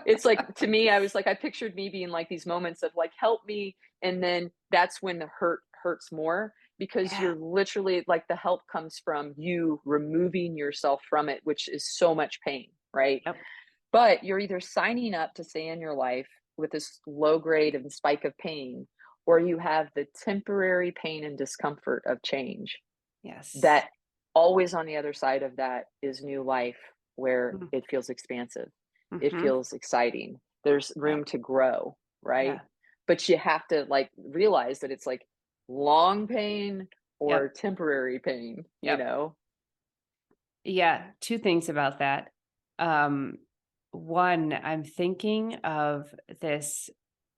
It's like to me, I was like, I pictured me being like these moments of like, help me. And then that's when the hurts more because Yeah. you're literally like the help comes from you removing yourself from it, which is so much pain, right? Yep. But you're either signing up to stay in your life with this low grade and spike of pain, or you have the temporary pain and discomfort of change. Yes. That always on the other side of that is new life where Mm. it feels expansive. It Mhm. feels exciting. There's Yep. room to grow, right? Yeah. But you have to like realize that it's like long pain or Yep. temporary pain, you Yep. know? Yeah, two things about that. Um, one, I'm thinking of this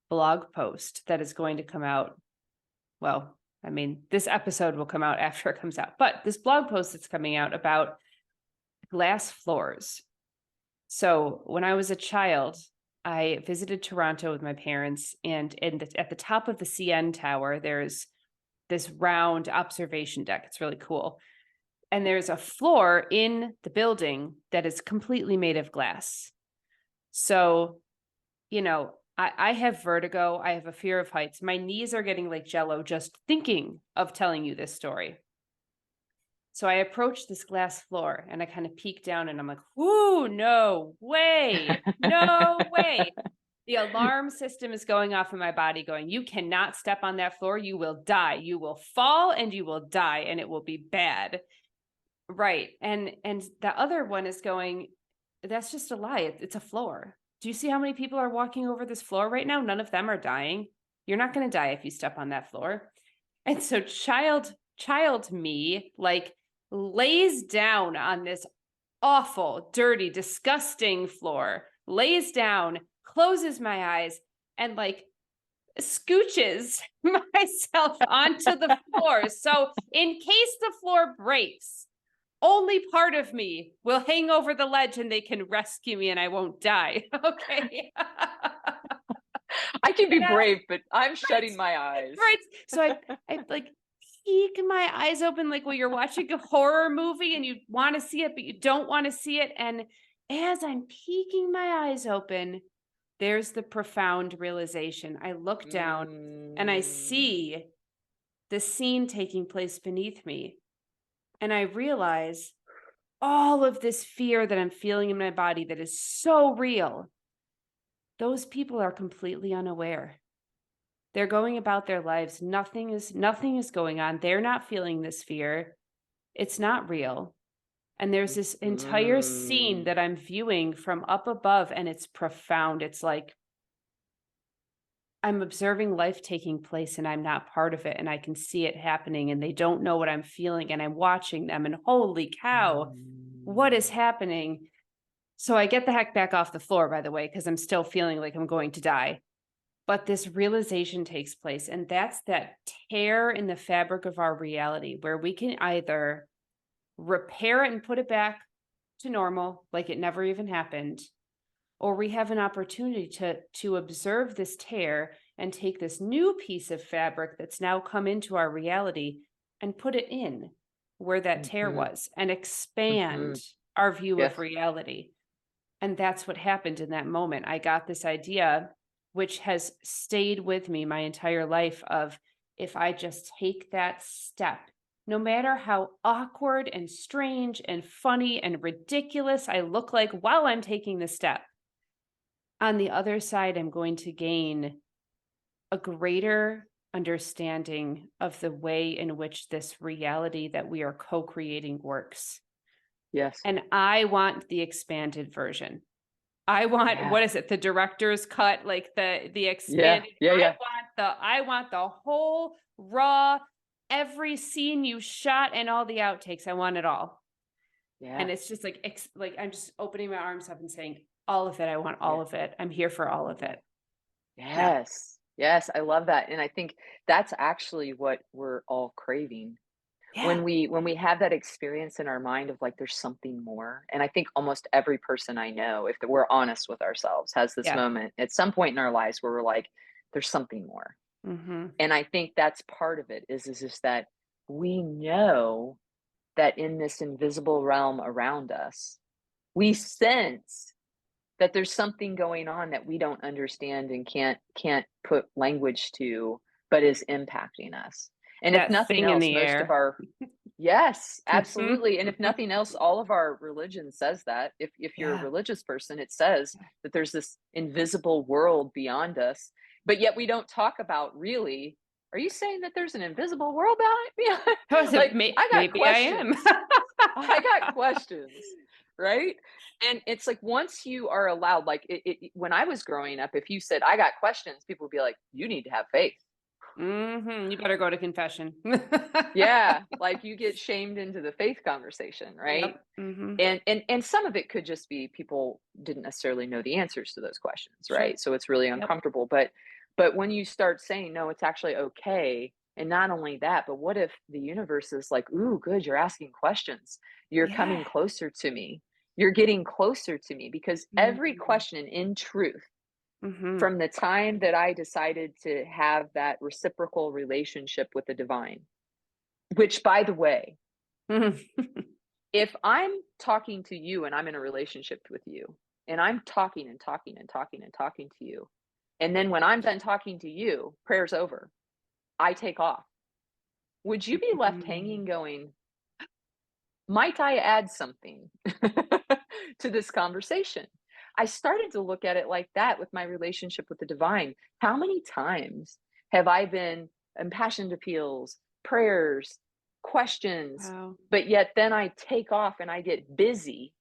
blog post that is going to come out. Well, I mean, this episode will come out after it comes out, but this blog post that's coming out about glass floors. So when I was a child, I visited Toronto with my parents, and at the top of the CN Tower, there's this round observation deck. It's really cool. And there's a floor in the building that is completely made of glass. So, I have vertigo. I have a fear of heights. My knees are getting like jello just thinking of telling you this story. So I approach this glass floor and I kind of peek down and I'm like, "Whoo, no way. No way." The alarm system is going off in my body going, "You cannot step on that floor. You will die. You will fall and you will die and it will be bad." Right. And the other one is going, "That's just a lie. It's a floor. Do you see how many people are walking over this floor right now? None of them are dying. You're not going to die if you step on that floor." And so child me like lays down on this awful, dirty, disgusting floor, lays down, closes my eyes, and like scooches myself onto the floor. So in case the floor breaks, only part of me will hang over the ledge and they can rescue me and I won't die. Okay. I can be Yeah, brave, but I'm shutting right. my eyes. Right. So I like peek my eyes open like when you're watching a horror movie and you want to see it, but you don't want to see it. And as I'm peeking my eyes open, there's the profound realization. I look down and I Mm, see the scene taking place beneath me. And I realize all of this fear that I'm feeling in my body that is so real, those people are completely unaware. They're going about their lives. Nothing is going on. They're not feeling this fear. It's not real. And there's this entire scene mm, that I'm viewing from up above, and it's profound. It's like I'm observing life taking place and I'm not part of it, and I can see it happening, and they don't know what I'm feeling, and I'm watching them, and holy cow, what is mm. happening? So I get the heck back off the floor, by the way, because I'm still feeling like I'm going to die. But this realization takes place, and that's that tear in the fabric of our reality where we can either repair it and put it back to normal, like it never even happened, or we have an opportunity to observe this tear and take this new piece of fabric that's now come into our reality and put it in where that tear Mhm, was and expand mhm. our view of Yes. reality. And that's what happened in that moment. I got this idea, which has stayed with me my entire life, of if I just take that step, no matter how awkward and strange and funny and ridiculous I look like while I'm taking the step, on the other side, I'm going to gain a greater understanding of the way in which this reality that we are co-creating works. Yes. And I want the expanded version. I want, Yeah. what is it? The director's cut, like the Yeah. expanded. Yeah, yeah. I want the whole raw, every scene you shot and all the outtakes. I want it all. Yeah. And it's just like like I'm just opening my arms up and saying, all of it. I want Yeah. all of it. I'm here for all of Yeah. it. Yeah. Yes. Yes, I love that, and I think that's actually what we're all craving. Yeah. When we have that experience in our mind of, like, there's something more, and I think almost every person I know, if we're honest with ourselves, has this Yeah. moment at some point in our lives where we're like, "There's something more." Mm-hmm. And I think that's part of it is just that we know that in this invisible realm around us, we sense that there's something going on that we don't understand and can't put language to, but is impacting us. And if That nothing thing in else, the most of air. our yes, Mm-hmm. absolutely. And if nothing else, all of our religion says that. If you're a Yeah. religious person, it says that there's this invisible world beyond us, but yet we don't talk about really. Are you saying that there's an invisible world behind me? I was Like, I got maybe I am. questions. I got questions, right? And it's like once you are allowed, like when I was growing up, if you said I got questions, people would be like, "You need to have faith." Mm-hmm. You better go to confession. Yeah, like you get shamed into the faith conversation, right? Yep. Mm-hmm. And some of it could just be people didn't necessarily know the answers to those questions, Sure. right? So it's really Yep. uncomfortable. But when you start saying no, it's actually okay. And not only that, but what if the universe is like, ooh, good, you're asking questions. You're Yeah. coming closer to me. You're getting closer to me because every Mm-hmm. question in truth, Mm-hmm. from the time that I decided to have that reciprocal relationship with the divine, which by the way, if I'm talking to you and I'm in a relationship with you, and I'm talking and talking and talking and talking to you, and then when I'm done talking to you, prayer's over, I take off. Would you be left Mm-hmm. hanging going, might I add something to this conversation? I started to look at it like that with my relationship with the divine. How many times have I been impassioned appeals, prayers, questions, Wow. but yet then I take off and I get busy,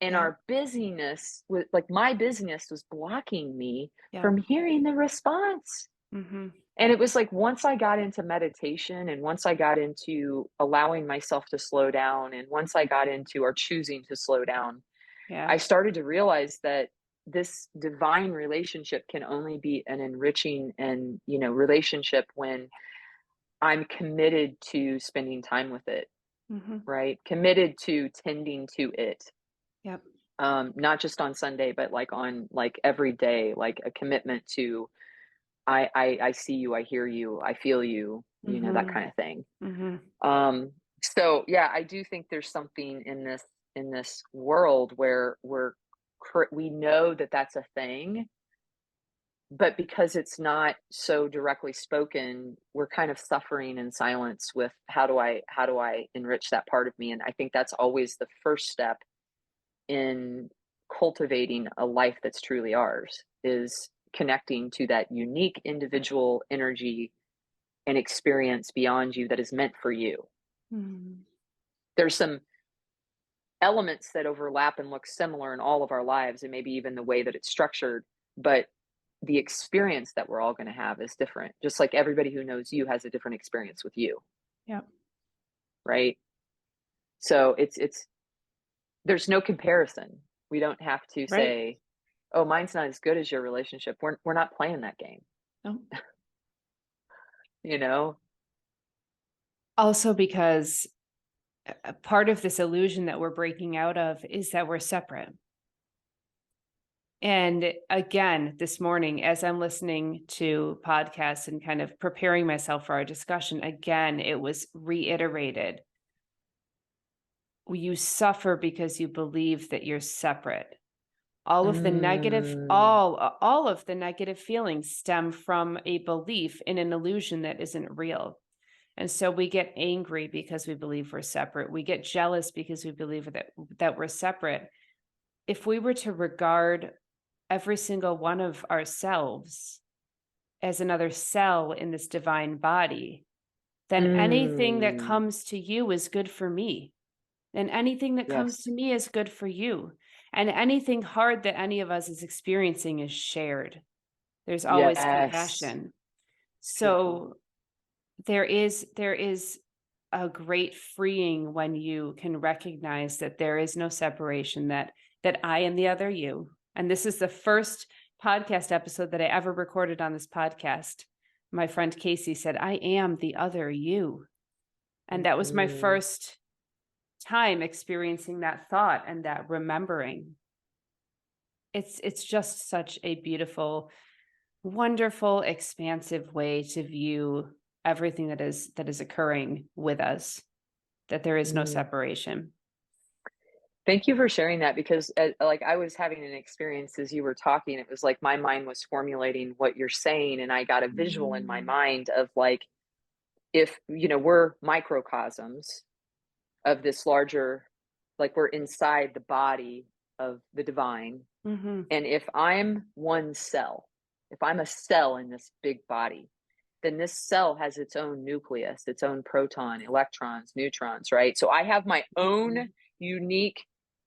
and Yep. our busyness was like my busyness was blocking me Yep. from hearing the response. Mm-hmm. And it was like once I got into meditation and once I got into allowing myself to slow down and once I got into or choosing to slow down, Yeah. I started to realize that this divine relationship can only be an enriching and, relationship when I'm committed to spending time with it, Hmm. right? Committed to tending to it. Yep. Not just on Sunday, but like on like every day, like a commitment to I see you, I hear you, I feel you, that Hmm. kind of thing. Hmm. So yeah, I do think there's something in this world where we know that that's a thing, but because it's not so directly spoken, we're kind of suffering in silence with how do I enrich that part of me? And I think that's always the first step in cultivating a life that's truly ours is connecting to that unique individual energy and experience beyond you that is meant for you. Hmm. There's some elements that overlap and look similar in all of our lives and maybe even the way that it's structured, but the experience that we're all going to have is different. Just like everybody who knows you has a different experience with you, Yep. right? So it's there's no comparison. We don't have to Right. say, "Oh, mine's not as good as your relationship." We're not playing that game, No. you know? Also, because a part of this illusion that we're breaking out of is that we're separate. And again, this morning, as I'm listening to podcasts and kind of preparing myself for our discussion, again, it was reiterated. You suffer because you believe that you're separate. All of the negative, Mm, all of the negative feelings stem from a belief in an illusion that isn't real. And so we get angry because we believe we're separate. We get jealous because we believe that we're separate. If we were to regard every single one of ourselves as another cell in this divine body, then anything that mm, comes to you is good for me. And anything that comes yes, to me is good for you. And anything hard that any of us is experiencing is shared. There's always yes, compassion. beautiful. So there is a great freeing when you can recognize that there is no separation, that I am the other you. And this is the first podcast episode that I ever recorded on this podcast. My friend Casey said, I am the other you. And that was my Mhm. first time experiencing that thought and that remembering. It's just such a beautiful, wonderful, expansive way to view everything that is occurring with us, that there is no Mm. separation. Thank you for sharing that because, like, I was having an experience as you were talking. It was like my mind was formulating what you're saying, and I got a visual in my Mm. mind of like, if, we're microcosms of this larger, like, we're inside the body of the divine. Mhm. And if I'm one cell, if I'm a cell in this big body, then this cell has its own nucleus, its own proton, electrons, neutrons, right? So I have my own Mhm. unique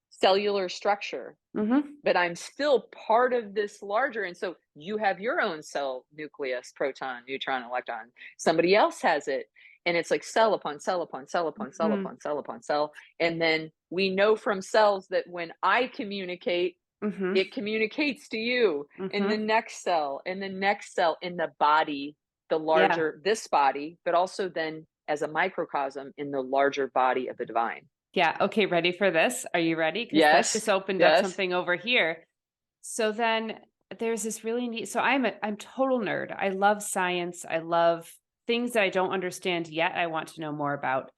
cellular structure, Mhm. but I'm still part of this larger. And so you have your own cell nucleus, proton, neutron, electron. Somebody else has it. And it's like cell upon cell upon cell upon cell Mhm. upon cell upon cell. And then we know from cells that when I communicate, Mhm. it communicates to you in the Mhm. next cell, in the next cell, in the body, the Yeah. larger, this body, but also then as a microcosm in the larger body of the divine. Yeah. Okay, ready for this? Are you ready? Because that Yes, just opened up yes. something over here. So then there's this really neat, so I'm total nerd. I love science. I love things that I don't understand yet. I want to know more about.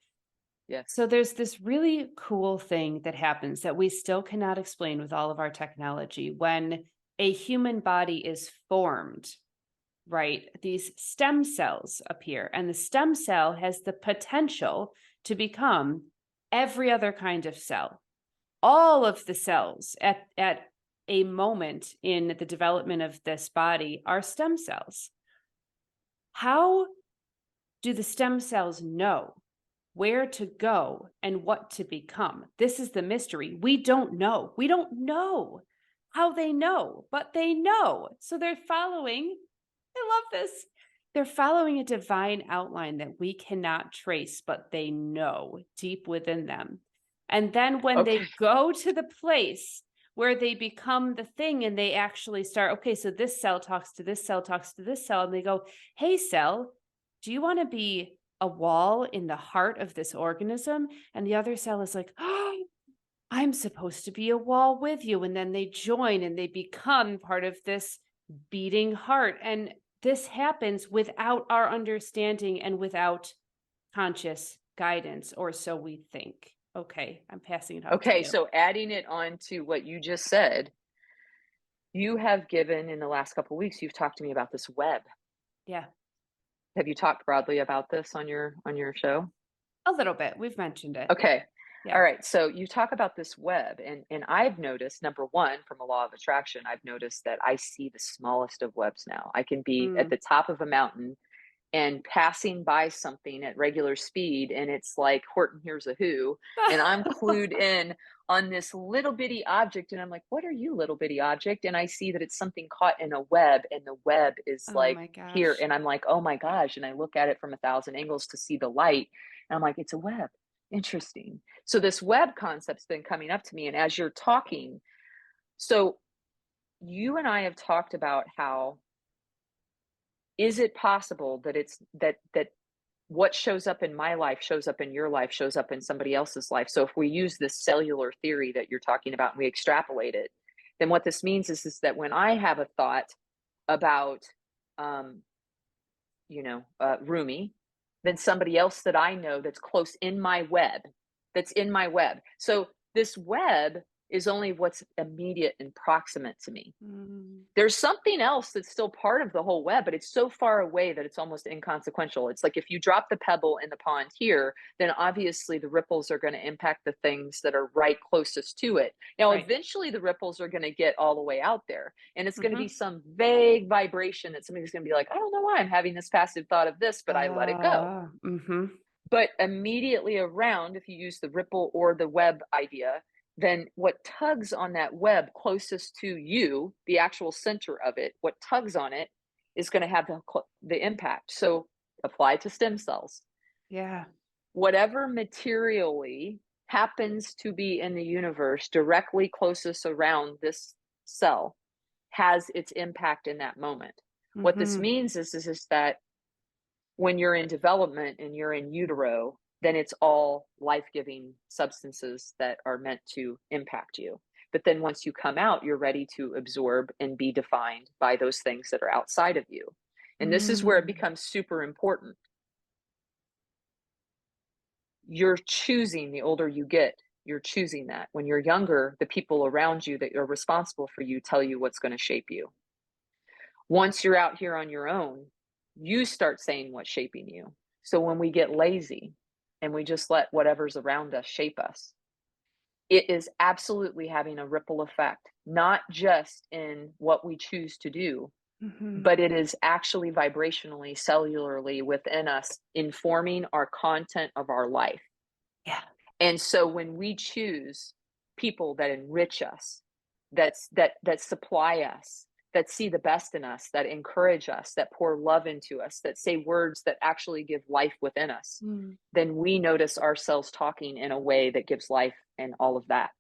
Yes. So there's this really cool thing that happens that we still cannot explain with all of our technology. When a human body is formed, right? These stem cells appear, and the stem cell has the potential to become every other kind of cell. All of the cells at a moment in the development of this body are stem cells. How do the stem cells know where to go and what to become? This is the mystery. We don't know. We don't know how they know, but they know. So they're following. I love this. They're following a divine outline that we cannot trace, but they know deep within them. And then when Okay. they go to the place where they become the thing and they actually start, okay, so this cell talks to this cell, talks to this cell, and they go, hey, cell, do you want to be a wall in the heart of this organism? And the other cell is like, oh, I'm supposed to be a wall with you. And then they join and they become part of this beating heart. And this happens without our understanding and without conscious guidance, or so we think. Okay, I'm passing it off to Okay, you. so adding it on to what you just said, you have given in the last couple of weeks, you've talked to me about this web. Yeah, Have you talked broadly about this on your show? a little bit. We've mentioned it. Okay. All Yeah. right. So you talk about this web, and I've noticed, number one, from a law of attraction, I've noticed that I see the smallest of webs now. I can be at Mm. the top of a mountain and passing by something at regular speed, and it's like Horton Hears a Who, and I'm clued in on this little bitty object, and I'm like, what are you, little bitty object? And I see that it's something caught in a web, and the web is Oh like my here, gosh. and I'm like, oh my gosh, and I look at it from 1,000 angles to see the light, and I'm like, it's a web. Interesting. So this web concept's been coming up to me, and as you're talking, so you and I have talked about how is it possible that it's that what shows up in my life shows up in your life, shows up in somebody else's life. So if we use this cellular theory that you're talking about and we extrapolate it, then what this means is that when I have a thought about, um, Rumi, then somebody else that I know that's close in my web, that's in my web. So this web is only what's immediate and proximate to me. Mm. There's something else that's still part of the whole web, but it's so far away that it's almost inconsequential. It's like if you drop the pebble in the pond here, then obviously the ripples are going to impact the things that are right closest to it. Now, Right. eventually the ripples are going to get all the way out there, and it's going to be Mm-hmm. some vague vibration that somebody's going to be like, I don't know why I'm having this passive thought of this, but I let it go. Mm-hmm. But immediately around, if you use the ripple or the web idea, then what tugs on that web closest to you, the actual center of it, what tugs on it is going to have the impact. So apply to stem cells. Yeah. Whatever materially happens to be in the universe directly closest around this cell has its impact in that moment. What this Mm-hmm. means is that when you're in development and you're in utero, then it's all life-giving substances that are meant to impact you. But then once you come out, you're ready to absorb and be defined by those things that are outside of you. And this is where it Mm. becomes super important. You're choosing the older you get, you're choosing that. When you're younger, the people around you that are responsible for you tell you what's going to shape you. Once you're out here on your own, you start saying what's shaping you. So when we get lazy and we just let whatever's around us shape us, it is absolutely having a ripple effect, not just in what we choose to do, Mm-hmm. but it is actually vibrationally, cellularly within us, informing our content of our life. Yeah. And so when we choose people that enrich us, that supply us, that see the best in us, that encourage us, that pour love into us, that say words that actually give life within us, Mm. then we notice ourselves talking in a way that gives life and all of that.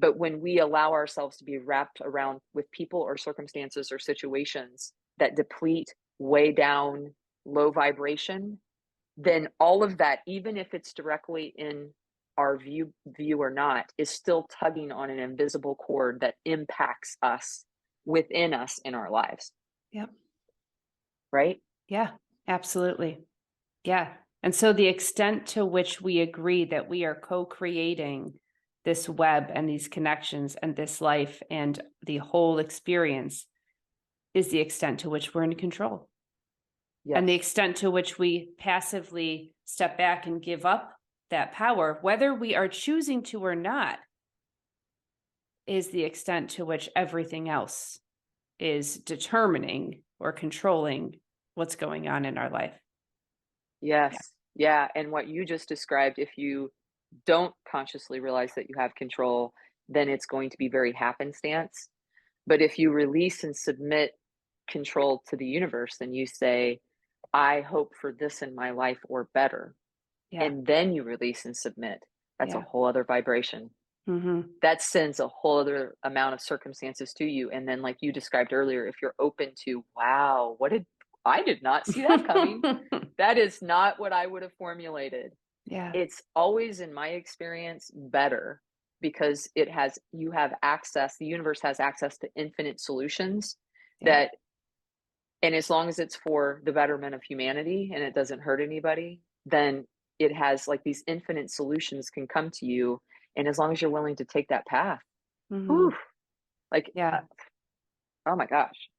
But when we allow ourselves to be wrapped around with people or circumstances or situations that deplete, way down, low vibration, then all of that, even if it's directly in our view or not, is still tugging on an invisible cord that impacts us within us in our lives, Yep. right? Yeah. Absolutely. Yeah. And so the extent to which we agree that we are co-creating this web and these connections and this life and the whole experience is the extent to which we're in control. And the Yes. extent to which we passively step back and give up that power, whether we are choosing to or not, is the extent to which everything else is determining or controlling what's going on in our life. Yeah. Yes. Yeah. And what you just described, if you don't consciously realize that you have control, then it's going to be very happenstance. But if you release and submit control to the universe, then you say, I hope for this in my life or better. Yeah. And then you release and submit. That's a Yeah. whole other vibration. Mm-hmm. That sends a whole other amount of circumstances to you. And then, like you described earlier, if you're open to, wow, I did not see that coming. That is not what I would have formulated. Yeah. It's always, in my experience, better because you have access, the universe has access to infinite solutions Yeah. that, and as long as it's for the betterment of humanity and it doesn't hurt anybody, then it has like these infinite solutions can come to you. And as long as you're willing to take that path, Mm-hmm. whew, like, Yeah. oh my gosh,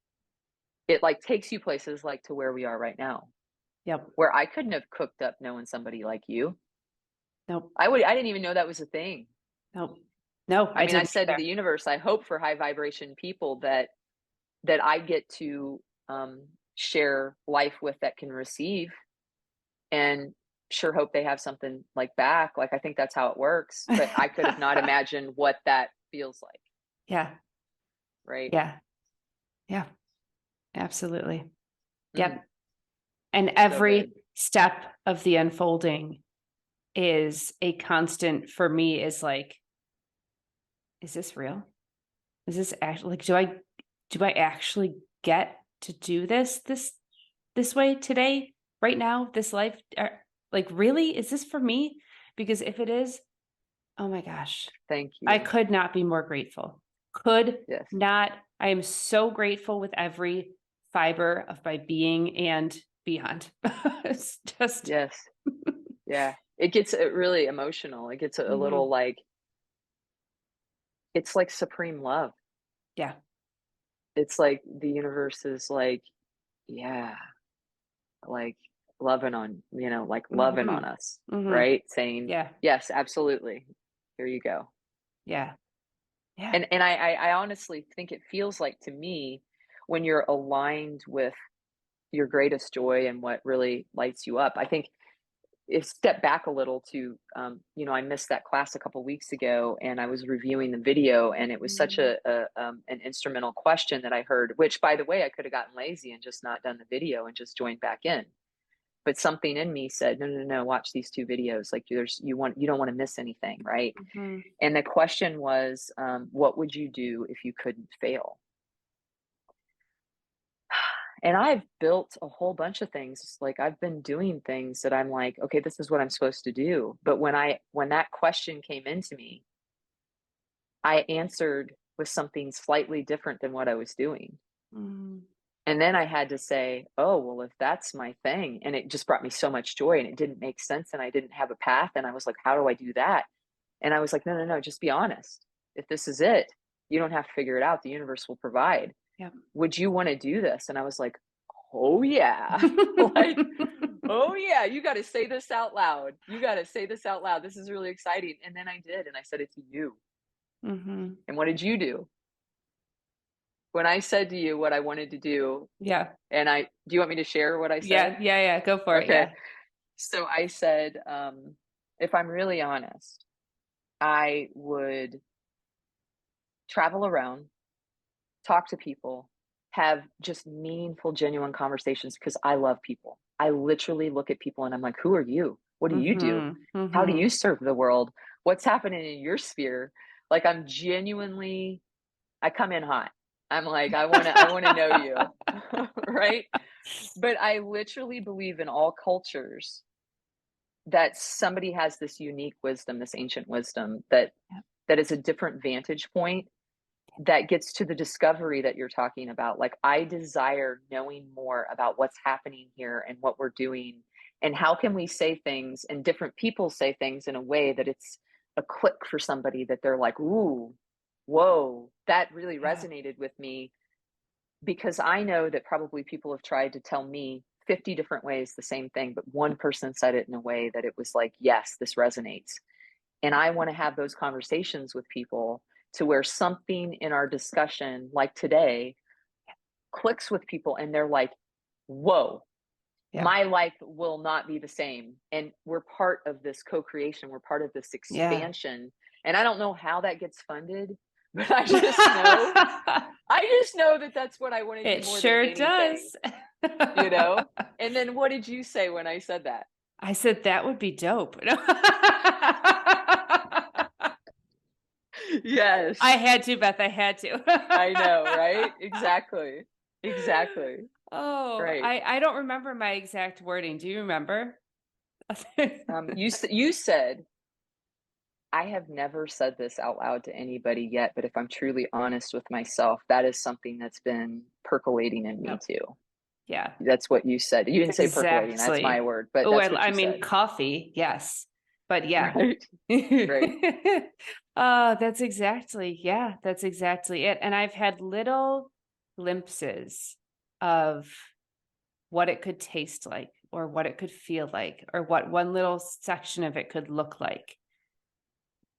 it like takes you places like to where we are right now, Yep. where I couldn't have cooked up knowing somebody like you. Nope. I didn't even know that was a thing. Nope. No, I I mean, I didn't said to either. the universe, I hope for high vibration people that I get to share life with that can receive, and sure hope they have something like back. Like I think that's how it works. But I could have not imagined what that feels like, Yeah. right? Yeah. Yeah. Absolutely. Mm, Yep. And so good. every step of the unfolding is a constant for me is like, is this real? Is this actually like, do I actually get to do this way today, right now, this life? Like, really? Is this for me? Because if it is, oh my gosh, Thank I you. could not be more grateful. Could Yes. not. I am so grateful with every fiber of my being and beyond. It's just, Yes. Yeah. It gets really emotional. It gets a little mhm. like, it's like supreme love. Yeah. It's like the universe is like, yeah, like loving on, like loving on Hmm. us, Hmm. right? Saying, Yeah. yes, absolutely. Here you go. Yeah. Yeah. And I honestly think it feels like to me when you're aligned with your greatest joy and what really lights you up. I think if step back a little to, I missed that class a couple weeks ago, and I was reviewing the video, and it was such Mhm. an instrumental question that I heard. Which, by the way, I could have gotten lazy and just not done the video and just joined back in. But something in me said, no, no, no, watch these two videos. Like you don't want to miss anything, right? Mhm. And the question was, what would you do if you couldn't fail? And I've built a whole bunch of things. Like I've been doing things that I'm like, okay, this is what I'm supposed to do. But when that question came into me, I answered with something slightly different than what I was doing. Mhm. And then I had to say, oh, well, if that's my thing, and it just brought me so much joy and it didn't make sense and I didn't have a path. And I was like, how do I do that? And I was like, no, no, no, just be honest. If this is it, you don't have to figure it out. The universe will provide. Yep. Would you want to do this? And I was like, oh yeah. Like, oh yeah, you got to say this out loud. You got to say this out loud. This is really exciting. And then I did. And I said it to you. Mhm. And what did you do? When I said to you what I wanted to do, Yeah. do you want me to share what I Yeah. said? Yeah. Yeah. Go for it. Okay. Yeah. So I said, if I'm really honest, I would travel around, talk to people, have just meaningful, genuine conversations because I love people. I literally look at people and I'm like, who are you? What do you do? Mhm. How do Mhm. you serve the world? What's happening in your sphere? Like I'm genuinely, I come in hot. I'm like, I want to know you. Right? But I literally believe in all cultures that somebody has this unique wisdom, this ancient wisdom Yep. that is a different vantage point that gets to the discovery that you're talking about. Like I desire knowing more about what's happening here and what we're doing and how can we say things and different people say things in a way that it's a click for somebody that they're like, ooh, whoa, that really Yeah. resonated with me because I know that probably people have tried to tell me 50 different ways the same thing, but one person said it in a way that it was like, yes, this resonates. And I want to have those conversations with people to where something in our discussion, like today, clicks with people and they're like, whoa, Yeah. my life will not be the same. And we're part of this co creation, we're part of this Yeah. expansion. And I don't know how that gets funded, but I just know that that's what I want to do It more than sure anything. does. you know? And then what did you say when I said that? I said that would be dope. I Yes. had to, Beth. I had to. I know, right? Exactly. Exactly. Oh, Right. I don't remember my exact wording. Do you remember? You said, I have never said this out loud to anybody yet, but if I'm truly honest with myself, that is something that's been percolating in me Yep. too. Yeah, That's what you said. You didn't say percolating, that's my exactly. word, but Oh, that's what I you mean said. coffee, yes, but yeah. Right. Right. That's exactly, yeah, that's exactly it. And I've had little glimpses of what it could taste like, or what it could feel like, or what one little section of it could look like.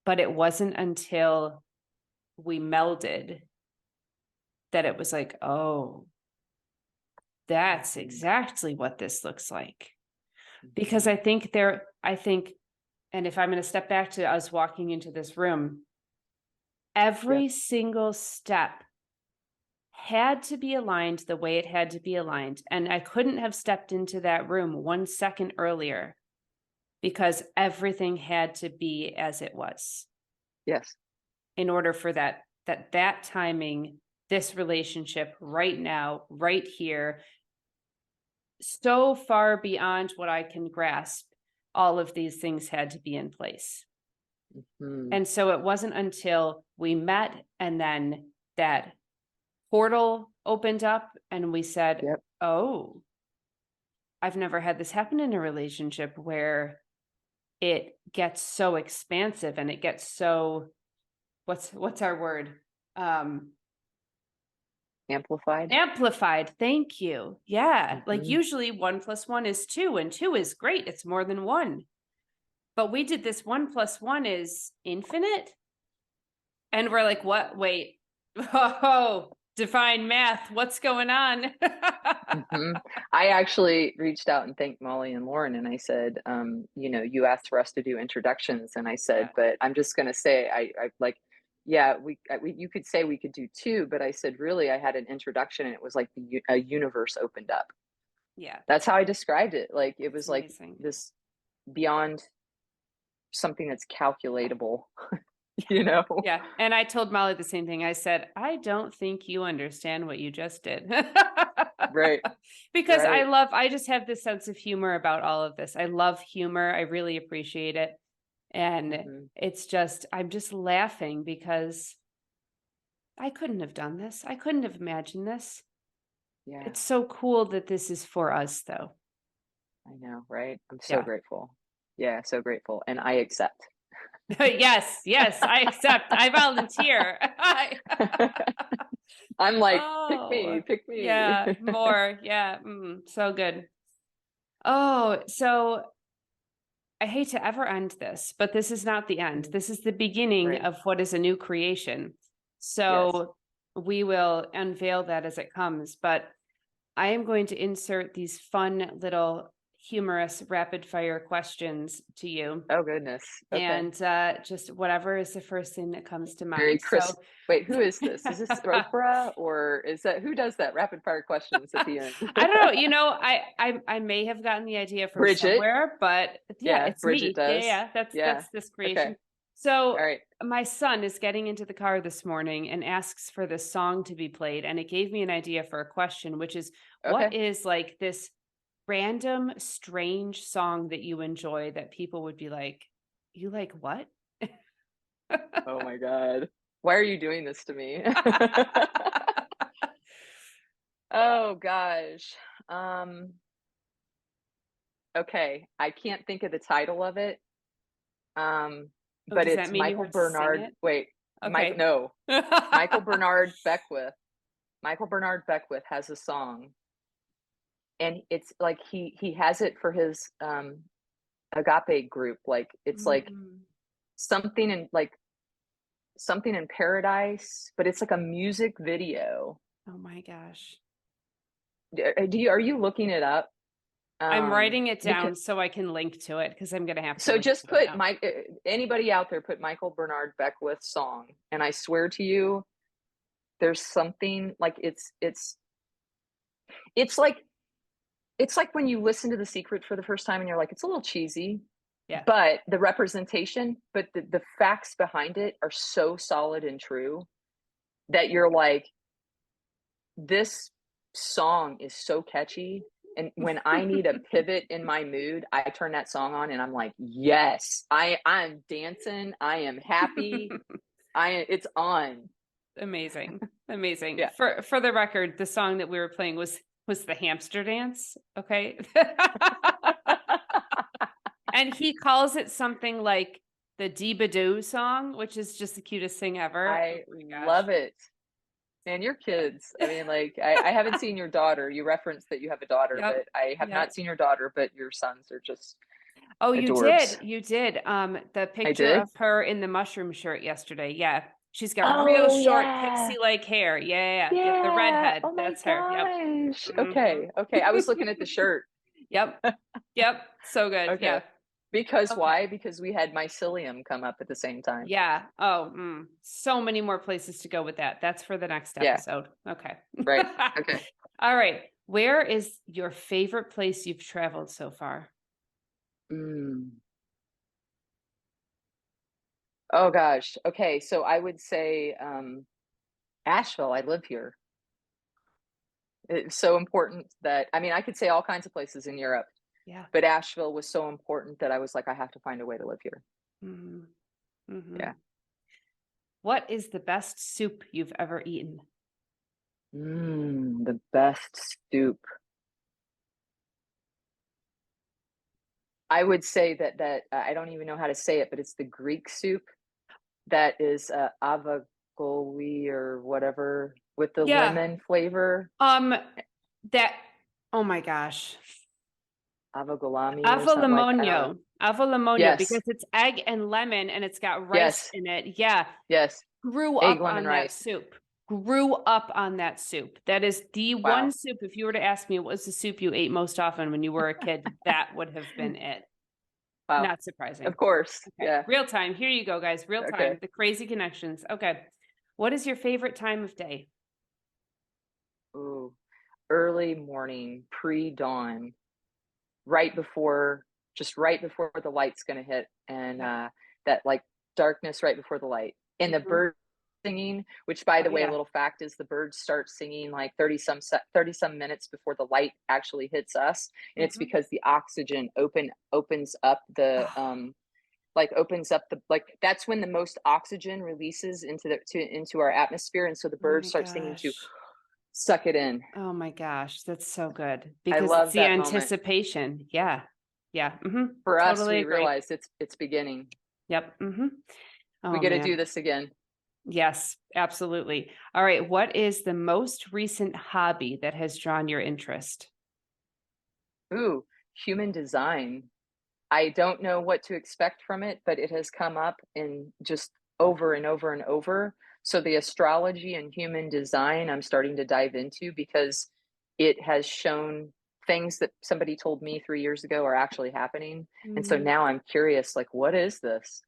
But it wasn't until we melded that it was like, oh, that's Mhm. exactly what this looks like. Because Mhm. I think, and if I'm going to step back to us walking into this room, every Yep. single step had to be aligned the way it had to be aligned. And I couldn't have stepped into that room 1 second earlier because everything had to be as it was Yes. in order for that timing, this relationship right now, right here, so far beyond what I can grasp, all of these things had to be in place. Mhm. And so it wasn't until we met and then that portal opened up and we said, Yep. oh, I've never had this happen in a relationship where it gets so expansive and it gets so what's our word? Um Amplified. Amplified. Thank you. Yeah. Like Mhm. usually 1 + 1 is 2 and 2 is great. It's more than one. But we did this 1 + 1 is infinite. And we're like, what? Wait. Oh, define math. What's going on? Mhm. I actually reached out and thanked Molly and Lauren, and I said, you asked for us to do introductions, and I said, Yeah. but I'm just going to say, I like, yeah, you could say we could do two, but I said, really, I had an introduction, and it was like a universe opened up. Yeah. That's how I described it. Like it It's was like amazing. this beyond something that's calculatable, Yeah. you know? Yeah. And I told Molly the same thing. I said, I don't think you understand what you just did. Right, Because right. I just have this sense of humor about all of this. I love humor. I really appreciate it. And Hmm. I'm just laughing because I couldn't have done this. I couldn't have imagined this. Yeah, It's so cool that this is for us, though. I know, right? I'm so Yeah. grateful. Yeah, so grateful. And I accept. Yes, yes, I accept. I volunteer. I'm like, Oh, pick me. yeah, more. Yeah, so good. Oh, so I hate to ever end this, but this is not the end. Mm, This is the beginning right. of what is a new creation. Yes. So we will unveil that as it comes. But I am going to insert these fun little humorous rapid fire questions to you. Oh goodness. Okay. And just whatever is the first thing that comes to Very mind. So crisp. Wait, who is this? Is this Oprah or is that who does that rapid fire questions at the end? I don't know. I may have gotten the idea from Bridget. somewhere, but yeah, Yeah, it's Bridget me. Yeah, does. yeah, Yeah. that's this Okay. creation. So All right. my son is getting into the car this morning and asks for this song to be played, and it gave me an idea for a question, which is, what Okay. is like this random, strange song that you enjoy that people would be like, you like what? Oh my God. Why are you doing this to me? Oh gosh. Um, okay. I can't think of the title of it. Um, Oh, but does that it's mean you Michael have to sing Bernard. it? Wait, Mike, Okay. no, Michael Bernard Beckwith. Michael Bernard Beckwith has a song, and it's like he has it for his agape group. Like it's like Mm. something in like something in paradise, but it's like a music video. Oh my gosh. Are you looking it up? I'm writing it Because down so I can link to it because I'm gonna have to so link just to it put now. Mike. Anybody out there, put Michael Bernard Beckwith song, and I swear to you, there's something like it's like it's like when you listen to The Secret for the first time and you're like, it's a little cheesy, Yeah. but the representation, but the facts behind it are so solid and true that you're like, this song is so catchy. And when I need a pivot in my mood, I turn that song on and I'm like, yes, I'm dancing. I am happy. It's on. Amazing. Amazing. Yeah. For the record, the song that we were playing was the hamster dance. Okay. And he calls it something like the Dee-Ba-Doo song, which is just the cutest thing ever. I Oh my gosh. love it. And your kids, I mean, like, I haven't seen your daughter. You referenced that you have a daughter, Yep. but I have Yep. not seen your daughter, but your sons are just Oh, you adorbs. did. You did. The I picture did? of her in the mushroom shirt yesterday. Yeah. She's got real Oh, short yeah. pixie-like hair. Yeah. Yep. The Yeah. redhead. Oh my That's her. Yep. gosh. Hmm. Okay. Okay. I was looking at the shirt. Yep. Yep. So good. Okay. Yeah. Because Okay. why? Because we had mycelium come up at the same time. Yeah. Oh, so many more places to go with that. That's for the next Yeah. episode. Okay. Right. Okay. All right. Where is your favorite place you've traveled so far? Mm. Oh gosh. Okay. So I would say Asheville. I live here. It's so important that, I mean, I could say all kinds of places in Europe, Yeah. but Asheville was so important that I was like, I have to find a way to live here. Hmm. Hmm. Yeah. What is the best soup you've ever eaten? The best soup. I would say that I don't even know how to say it, but it's the Greek soup that is avagoli or whatever with the Yeah. lemon flavor. Um, that, oh my gosh. Avagolami or something like, I don't know. Avolimonio, because Yes. it's egg and lemon and it's got rice Yes. in it. Yeah. Yes. Grew Egg, up lemon, on that rice. soup. Grew up on that soup. That is the one Wow. soup. If you were to ask me what was the soup you ate most often when you were a kid, that would have been it. Wow. Not surprising. Of course. Okay. Yeah. Real time. Here you go, guys. Real time. Okay. The crazy connections. Okay. What is your favorite time of day? Ooh. Early morning, pre-dawn, right before, just right before the light's gonna hit, and, Yep. that, like, darkness right before the light, and the Hmm. bird singing, which, by Oh the way, a yeah. little fact is the birds start singing, like, 30 some minutes before the light actually hits us, and it's Hmm. because the oxygen opens up the, like, opens up the, like, that's when the most oxygen releases into our atmosphere, and so the Oh birds my start singing to gosh. suck it in. Oh my gosh. That's so good I because it's love the that moment. anticipation. Yeah. Yeah. Hmm. For us, Totally we agree. realize it's beginning. Yep. Hmm. We Oh get to do man. this again. Yes, absolutely. All right. What is the most recent hobby that has drawn your interest? Ooh, human design. I don't know what to expect from it, but it has come up in just over and over and over. So the astrology and human design, I'm starting to dive into because it has shown things that somebody told me 3 years ago are actually happening. And so Mm, now I'm curious, like, what is this?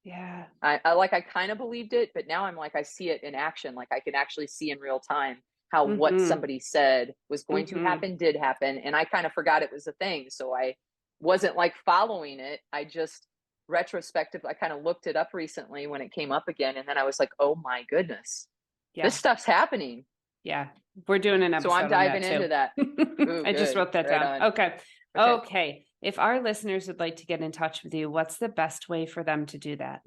yeah. I kind of believed it, but now I'm like, I see it in action. Like I can actually see in real time how what Hmm. somebody said was going to Hmm. happen did happen. And I kind of forgot it was a thing. So I wasn't like following it. I just retrospective, I kind of looked it up recently when it came up again. And then I was like, oh my goodness, this Yeah. stuff's happening. Yeah. We're doing an So I'm episode on that diving too. into that. Ooh, I just good. wrote that Right down. on. Okay. Okay. Okay. If our listeners would like to get in touch with you, what's the best way for them to do that?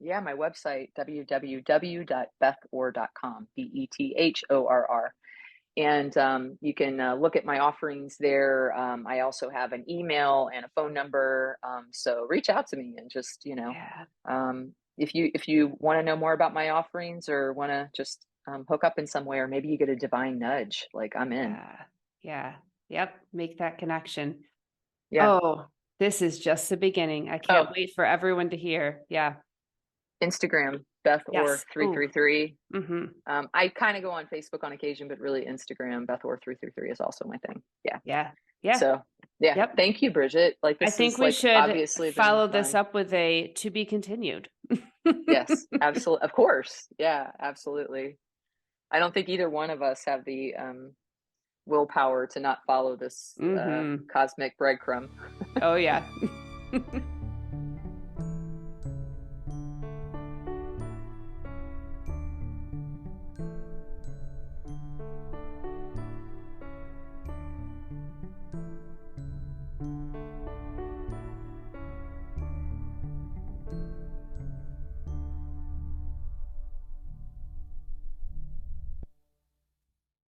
Yeah, my website, www.bethorr.com, BETHORR. And you can look at my offerings there. I also have an email and a phone number. So reach out to me and just, Yeah. if you want to know more about my offerings or want to just hook up in some way, or maybe you get a divine nudge, like I'm in. Yeah. Yeah. Yep. Make that connection. Yeah. Oh, this is just the beginning. I can't Oh, wait for everyone to hear. Yeah. Instagram, Beth Orr Yes. three Ooh. three three. Mm-hmm. I kind of go on Facebook on occasion, but really Instagram, Beth Orr 333 is also my thing. Yeah. Yeah. Yeah. So yeah, Yep. thank you, Bridget. Like I this think is we like should obviously been follow this fun. up with a to be continued. Yes, absolutely. Of course. Yeah, absolutely. I don't think either one of us have the willpower to not follow this Mhm. cosmic breadcrumb. Oh, yeah.